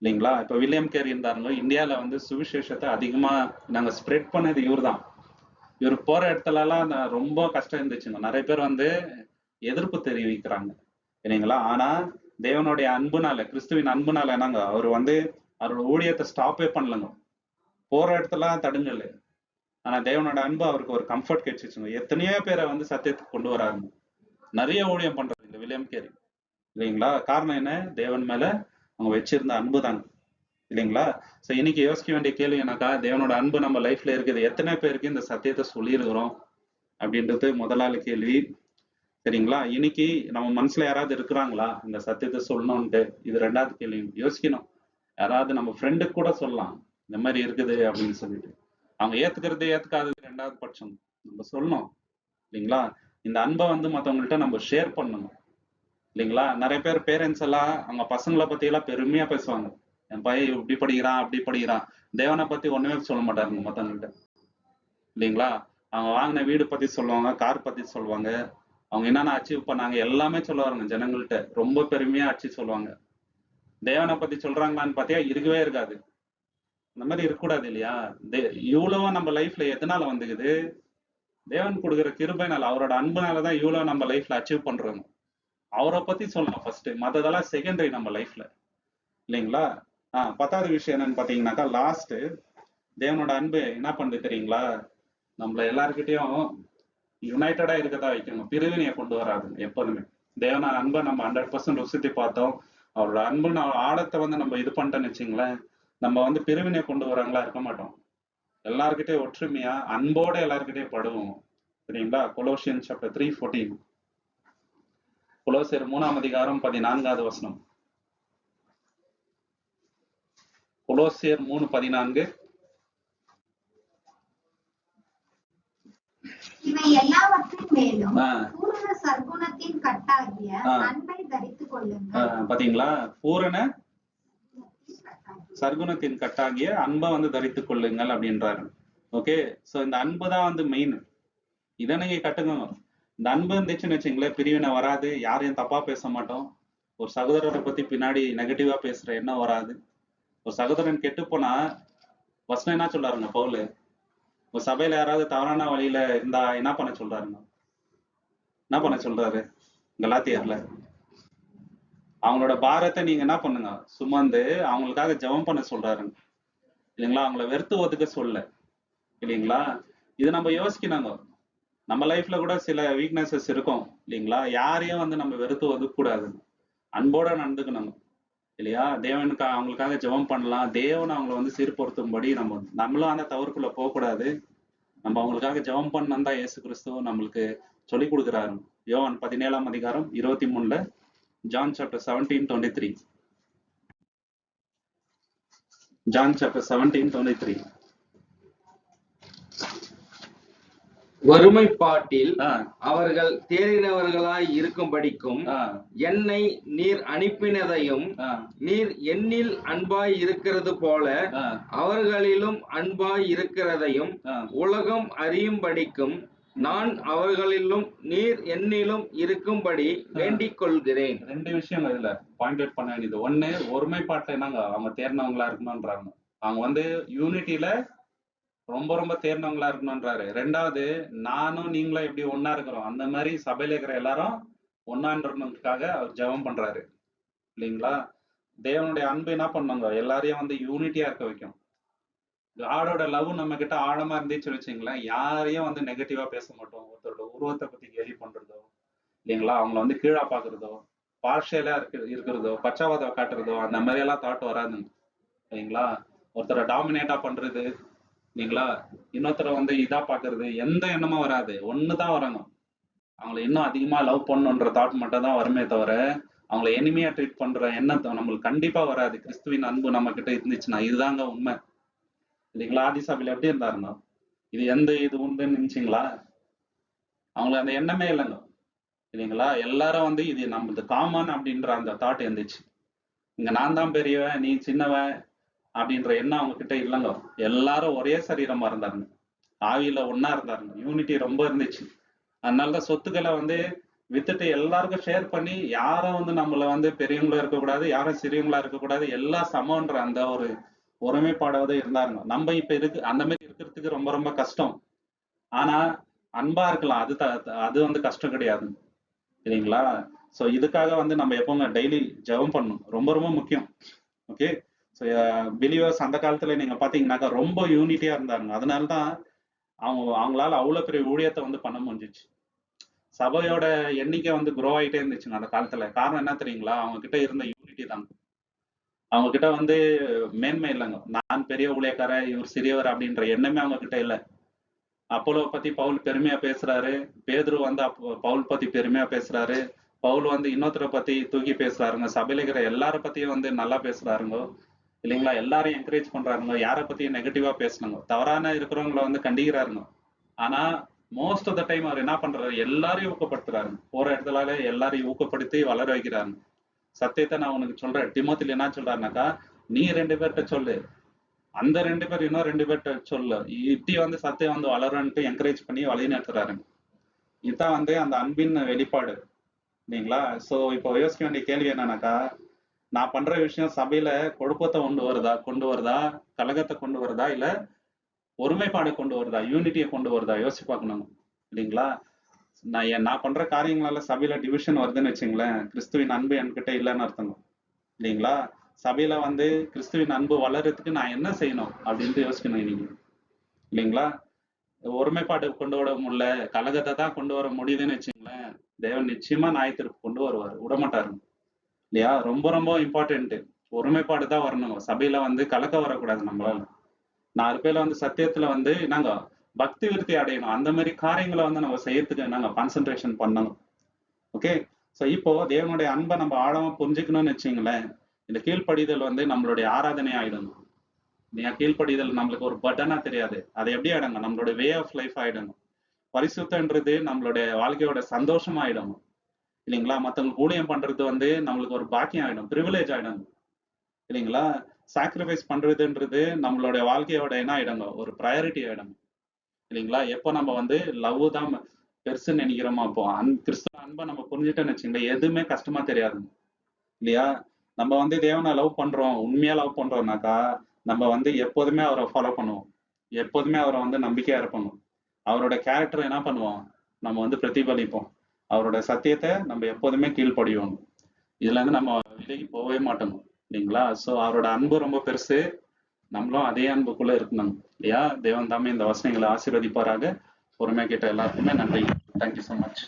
இல்லைங்களா. இப்ப வில்லியம் கேரி இருந்தாருங்க, இந்தியால வந்து சுவிசேஷத்தை அதிகமா நாங்க ஸ்ப்ரெட் பண்ணது இவர் தான். இவர் போற இடத்துல எல்லாம் ரொம்ப கஷ்டம் இருந்துச்சுங்க. நிறைய பேர் வந்து எதிர்ப்பு தெரிவிக்கிறாங்க சரிங்களா? ஆனா தேவனுடைய அன்புனால, கிறிஸ்துவின் அன்புனால என்னங்க, அவர் வந்து அவரோட ஊழியத்தை ஸ்டாப்பே பண்ணலங்க. போற இடத்துல தடுங்கல். ஆனா தேவனோட அன்பு அவருக்கு ஒரு கம்ஃபர்ட் கிடைச்சிச்சுங்க. எத்தனையோ பேரை வந்து சத்தியத்துக்கு கொண்டு வராருங்க. நிறைய ஊழியம் பண்றது இந்த வில்லியம் கேரி, இல்லைங்களா? காரணம் என்ன? தேவன் மேல அவங்க வச்சிருந்த அன்பு தாங்க, இல்லைங்களா? சோ இன்னைக்கு யோசிக்க வேண்டிய கேள்வி என்னக்கா, தேவனோட அன்பு நம்ம லைஃப்ல இருக்குது, எத்தனை பேருக்கு இந்த சத்தியத்தை சொல்லியிருக்கிறோம் அப்படின்றது முதலாளி கேள்வி. சரிங்களா? இன்னைக்கு நம்ம மனசுல யாராவது இருக்கிறாங்களா இந்த சத்தியத்தை சொல்லணும்ட்டு? இது ரெண்டாவது கேள்வி. யோசிக்கணும். யாராவது நம்ம ஃப்ரெண்டுக்கு கூட சொல்லலாம், இந்த மாதிரி இருக்குது அப்படின்னு சொல்லிட்டு. அவங்க ஏத்துக்கிறது ஏத்துக்காதது ரெண்டாவது பட்சம், நம்ம சொல்லணும், இல்லைங்களா? இந்த அன்பை வந்து மற்றவங்கள்ட்ட நம்ம ஷேர் பண்ணணும், இல்லைங்களா? நிறைய பேர் பேரண்ட்ஸ் எல்லாம் அவங்க பசங்களை பத்தி எல்லாம் பெருமையா பேசுவாங்க. என் பையன் இப்படி படிக்கிறான், அப்படி படிக்கிறான். தேவனை பத்தி ஒண்ணுமே சொல்ல மாட்டாருங்க மற்றவங்கள்ட்ட, இல்லைங்களா? அவங்க வாங்கின வீடு பத்தி சொல்லுவாங்க, கார் பத்தி சொல்லுவாங்க, அவங்க என்னென்ன அச்சீவ் பண்ணாங்க எல்லாமே சொல்லுவாருங்க ஜனங்கள்கிட்ட. ரொம்ப பெருமையா அச்சீவ் சொல்லுவாங்க. தேவனை பத்தி சொல்றாங்களான்னு பாத்தியா, இருக்கவே இருக்காது. இந்த மாதிரி இருக்கக்கூடாது, இல்லையா? இவ்வளவு நம்ம லைஃப்ல எதனால வந்துக்குது? தேவன் கொடுக்குற கிருபைனால, அவரோட அன்புனாலதான் இவ்வளவு நம்ம லைஃப்ல அச்சீவ் பண்றோம். அவரை பத்தி சொல்லணும் ஃபர்ஸ்ட், மத்ததெல்லாம் செகண்டரி நம்ம லைஃப்ல, இல்லைங்களா? 10வது விஷயம் என்னன்னு பாத்தீங்கன்னாக்கா, லாஸ்ட் தேவனோட அன்பு என்ன பண்ணுது தெரியுங்களா? நம்மள எல்லாருக்கிட்டையும் யுனைட்டடா இருக்கதான் வைக்கணும், பிரிவினையை கொண்டு வராது எப்போதுமே. தேவனோட அன்பை நம்ம 100% ருசித்து பார்த்தோம். அவரோட அன்பு ஆழத்தை வந்து நம்ம இது பண்ணிட்டோம்னு வச்சுங்களேன், நம்ம வந்து பிரிவினை கொண்டு வரவங்களா இருக்க மாட்டோம். எல்லாருக்கிட்டையும் ஒற்றுமையா அன்போட எல்லாருக்கிட்டையும் படுவோம், சரிங்களா? Colossian chapter 3:14. கொலோசியர் 3:14. கொலோசியர் 3:14. இவை எல்லாவற்றின் மேலும் பூரண சர்க்குணத்தின் கட்டாகிய அன்பை தரித்துக் கொள்ளுங்கள். பாத்தீங்களா? பூரண சர்க்குணத்தின் கட்டாகிய அன்பை வந்து தரித்துக் கொள்ளுங்கள் அப்படின்றாரு. ஓகே, சோ இந்த அன்பு தான் வந்து மெயின். இதை நீங்க கட்டுக்கணும். இந்த அன்பு இருந்துச்சுன்னு வச்சுங்களேன், பிரிவினை வராது, யாரையும் தப்பா பேச மாட்டோம், ஒரு சகோதரரை பத்தி பின்னாடி நெகட்டிவா பேசுற எண்ணம் வராது. ஒரு சகோதரன் கெட்டு போனா வசனம் என்ன சொல்றாருங்க பவுல்? ஒரு சபையில யாராவது தவறான வழியில இருந்தா என்ன பண்ண சொல்றாருங்க? என்ன பண்ண சொல்றாரு கலாத்தியர்ல? அவங்களோட பாரத்தை நீங்க என்ன பண்ணுங்க, சுமந்து அவங்களுக்காக ஜெபம் பண்ண சொல்றாருங்க, இல்லைங்களா? அவங்கள வெறுத்து ஒதுக்க சொல்ல, இல்லைங்களா? இது நம்ம யோசிக்கணுங்க. நம்ம லைஃப்ல கூட சில வீக்னஸஸ் இருக்கும், இல்லைங்களா? யாரையும் வந்து நம்ம வெறுத்து ஒதுக்க கூடாது, அன்போட நடந்துக்கணும், இல்லையா? தேவனுக்கு அவங்களுக்காக ஜெபம் பண்ணலாம், தேவன் அவங்களை வந்து சீர்பொருத்தும்படி நம்மளும் அந்த தவறுக்குள்ள போகக்கூடாது. நம்ம அவங்களுக்காக ஜெபம் பண்ணணும் தான் இயேசு கிறிஸ்துவ நம்மளுக்கு சொல்லி கொடுக்குறாரு. யோவான் 17:23. John chapter 17:23. John chapter 17:23. வறுமைப்பாட்டில் அவர்கள் தேறினவர்களாய் இருக்கும்படிக்கும் என்னை நீர் அனுப்பினதையும் நீர் என்னில் அன்பாய் இருக்கிறது போல அவர்களிலும் அன்பாய் இருக்கிறதையும் உலகம் அறியும்படிக்கும் நான் அவர்களிலும் நீர் என்னிலும் இருக்கும்படி வேண்டிக் கொள்கிறேன். ரெண்டு விஷயம் இதுல பாயிண்ட் அவுட் பண்ண வேண்டியது. ஒண்ணு, ஒருமைப்பாட்டை என்னங்க அவங்க தேர்ந்தவங்களா இருக்கணும்ன்றாங்க. அவங்க வந்து யூனிட்டியில ரொம்ப ரொம்ப தேர்ந்தவங்களா இருக்கணும்ன்றாரு. ரெண்டாவது, நானும் நீங்களும் எப்படி ஒன்னா இருக்கிறோம் அந்த மாதிரி சபையில இருக்கிற எல்லாரும் ஒன்னான்றதுக்காக அவர் ஜெபம் பண்றாரு, இல்லைங்களா? தேவனுடைய அன்பு என்ன பண்ணுங்க, எல்லாரையும் வந்து யூனிட்டியா இருக்க வைக்கும். காடோட லவ் நம்ம கிட்ட ஆழமா இருந்துச்சு வச்சுங்களேன், யாரையும் வந்து நெகட்டிவா பேச மாட்டோம். ஒருத்தரோட உருவத்தை பத்தி கேலி பண்றதோ, இல்லைங்களா, அவங்கள வந்து கீழா பாக்குறதோ, பார்ஷியலா இருக்கிறதோ, பச்சாவாதம் காட்டுறதோ, அந்த மாதிரி எல்லாம் தாட் வராதுங்க, இல்லைங்களா? ஒருத்தரை டாமினேட்டா பண்றது, இல்லைங்களா, இன்னொருத்தரை வந்து இதா பாக்குறது, எந்த எண்ணமும் வராது. ஒண்ணுதான் வரணும், அவங்களை இன்னும் அதிகமா லவ் பண்ணணுன்ற தாட் மட்டும் தான் வருமே தவிர அவங்களை எனிமையா ட்ரீட் பண்ற எண்ணத்தை நம்மளுக்கு கண்டிப்பா வராது. கிறிஸ்துவின் அன்பு நம்ம கிட்ட இருந்துச்சுன்னா இதுதாங்க உண்மை, இல்லைங்களா? ஆதி சபையில எப்படி இருந்தாருங்க, இது எந்த இது உண்டுன்னு நினைச்சீங்களா? அவங்களுக்கு அந்த எண்ணமே இல்லைங்க, இல்லைங்களா? எல்லாரும் வந்து இது நம்மளுக்கு காமன் அப்படின்ற அந்த தாட் இருந்துச்சு. இங்க நான் தான் பெரியவன், நீ சின்னவன் அப்படின்ற எண்ணம் அவங்க கிட்ட இல்லைங்க. எல்லாரும் ஒரே சரீரமா இருந்தாருங்க, ஆவியில ஒன்னா இருந்தாருங்க, யூனிட்டி ரொம்ப இருந்துச்சு. அதனாலதான் சொத்துக்களை வந்து வித்துட்டு எல்லாருக்கும் ஷேர் பண்ணி, யாரும் வந்து நம்மள வந்து பெரியவங்களா இருக்கக்கூடாது, யாரும் சிறியவங்களா இருக்கக்கூடாது, எல்லாம் சமன்ற அந்த ஒரு ஒருமைப்பாடாவது இருந்தாருங்க. நம்ம இப்ப அந்த மாதிரி இருக்கிறதுக்கு ரொம்ப ரொம்ப கஷ்டம். ஆனா அன்பா இருக்கலாம், அது வந்து கஷ்டம் கிடையாது, இல்லைங்களா? ஸோ இதுக்காக வந்து நம்ம எப்பவுமே டெய்லி ஜெபம் பண்ணணும், ரொம்ப ரொம்ப முக்கியம். ஓகே. ஸோ பிலீவர்ஸ் அந்த காலத்துல நீங்க பாத்தீங்கன்னாக்கா ரொம்ப யூனிட்டியா இருந்தாங்க. அதனாலதான் அவங்களால அவ்வளவு பெரிய ஊழியத்தை வந்து பண்ண முடிஞ்சிச்சு. சபையோட எண்ணிக்கை வந்து குரோ ஆயிட்டே இருந்துச்சுங்க அந்த காலத்துல. காரணம் என்ன தெரியுங்களா? அவங்க கிட்ட இருந்த யூனிட்டி தான். அவங்க கிட்ட வந்து மேன்மை இல்லைங்க. நான் பெரிய ஊழியக்காரர், இவர் சிறியவர் அப்படின்ற எண்ணமே அவங்க கிட்ட இல்லை. அப்போலோ பத்தி பவுல் பெருமையா பேசுறாரு, பேதுரு வந்து பவுல் பத்தி பெருமையா பேசுறாரு, பவுல் வந்து இன்னொருத்தரை பத்தி தூக்கி பேசுறாருங்க, சபையில இருக்கிற எல்லார பத்தியும் வந்து நல்லா பேசுறாருங்க இல்லைங்களா? எல்லாரையும் என்கரேஜ் பண்றாருங்க, யாரை பத்தியும் நெகட்டிவா பேசணுங்க, தவறான இருக்கிறவங்களை வந்து கண்டிக்கிறாருங்க. ஆனா மோஸ்ட் ஆஃப் த டைம் அவர் என்ன பண்றாரு, எல்லாரையும் ஊக்கப்படுத்துறாரு. போற இடத்துல எல்லாரையும் ஊக்கப்படுத்தி வளர வைக்கிறாரு. சத்தியத்தை நான் உனக்கு சொல்றேன், திமோத்தில என்ன சொல்றாருனாக்கா, நீ 2 பேர்கிட்ட சொல்லு, அந்த 2 பேர் இன்னும் 2 பேர்கிட்ட சொல்லு, இப்படி வந்து சத்தியம் வந்து வளரன்ட்டு என்கரேஜ் பண்ணி வழி நடத்துறாரு. இதுதான் வந்து அந்த அன்பின் வெளிப்பாடு இல்லைங்களா? சோ இப்போ யோசிக்க வேண்டிய கேள்வி என்னன்னாக்கா, நான் பண்ற விஷயம் சபையில குழப்பத்தை கொண்டு வருதா, கலகத்தை கொண்டு வருதா, இல்ல ஒருமைப்பாடு கொண்டு வருதா, யூனிட்டியை கொண்டு வருதா யோசிச்சு பார்க்கணும் இல்லைங்களா? நான் பண்ற காரியங்களால சபையில டிவிஷன் வருதுன்னு வச்சுங்களேன், கிறிஸ்துவின் அன்பு என்கிட்ட இல்லைன்னு அர்த்தம் இல்லைங்களா? சபையில வந்து கிறிஸ்துவின் அன்பு வளர்றதுக்கு நான் என்ன செய்யணும் அப்படின்ட்டு யோசிக்கணும் நீங்க இல்லைங்களா? ஒருமைப்பாடு கொண்டு வர முடியல, கலகத்தை தான் கொண்டு வர முடியுதுன்னு வச்சுங்களேன், தேவன் நிச்சயமா நியாயத்திற்கு கொண்டு வருவார், விடமாட்டாரு இல்லையா? ரொம்ப ரொம்ப இம்பார்ட்டன்ட். ஒருமைப்பாடு தான் வரணும் சபையில, வந்து கலக்க வரக்கூடாது. நம்மளால 4 பேர்ல வந்து சத்தியத்துல வந்து நாங்க பக்தி விருத்தி அடையணும், அந்த மாதிரி காரியங்களை வந்து நம்ம செய்யறதுக்கு நாங்க கான்சென்ட்ரேஷன் பண்ணணும். ஓகே. ஸோ இப்போ தேவனுடைய அன்பை நம்ம ஆழமா புரிஞ்சுக்கணும்னு வச்சுங்களேன், இந்த கீழ்ப்படிதல் வந்து நம்மளுடைய ஆராதனை ஆயிடணும். நீங்க கீழ்ப்படிதல் நம்மளுக்கு ஒரு பட்டனா தெரியாது, அது எப்படி ஆயிடுங்க, நம்மளோட வே ஆஃப் லைஃப் ஆயிடணும். பரிசுத்தன்றது நம்மளுடைய வாழ்க்கையோட சந்தோஷம் ஆயிடும் இல்லைங்களா? மற்றவங்களுக்கு ஊழியம் பண்றது வந்து நம்மளுக்கு ஒரு பாக்கியம் ஆயிடும், ப்ரிவிலேஜ் ஆயிடும் இல்லைங்களா? சாக்ரிஃபைஸ் பண்றதுன்றது நம்மளுடைய வாழ்க்கையோட என்ன ஆயிடுங்க, ஒரு ப்ரையாரிட்டி ஆயிடும் இல்லைங்களா? எப்போ நம்ம வந்து லவ் தான் பெருசுன்னு நினைக்கிறோமா, அப்போ கிறிஸ்துவ அன்பை நம்ம புரிஞ்சுட்டோன்னு வச்சுங்களேன், எதுவுமே கஷ்டமா தெரியாது இல்லையா? நம்ம வந்து தேவனை லவ் பண்றோம், உண்மையா லவ் பண்றோம்னாக்கா நம்ம வந்து எப்போதுமே அவரை ஃபாலோ பண்ணுவோம், எப்போதுமே அவரை வந்து நம்பிக்கையா இருப்போம், அவரோட கேரக்டர் என்ன பண்ணுவோம், நம்ம வந்து பிரதிபலிப்போம், அவரோட சத்தியத்தை நம்ம எப்போதுமே கீழ்ப்படிவோம். இதுல இருந்து நம்ம விலகி போகவே மாட்டோம் இல்லைங்களா? ஸோ அவரோட அன்பு ரொம்ப பெருசு, நம்மளும் அதே அன்புக்குள்ள இருக்கணும் இல்லையா? தேவன் தாமே இந்த வசனங்களை ஆசீர்வதிப்பாராக. பொறுமை கேட்ட எல்லாருக்குமே நன்றி. Thank you so much.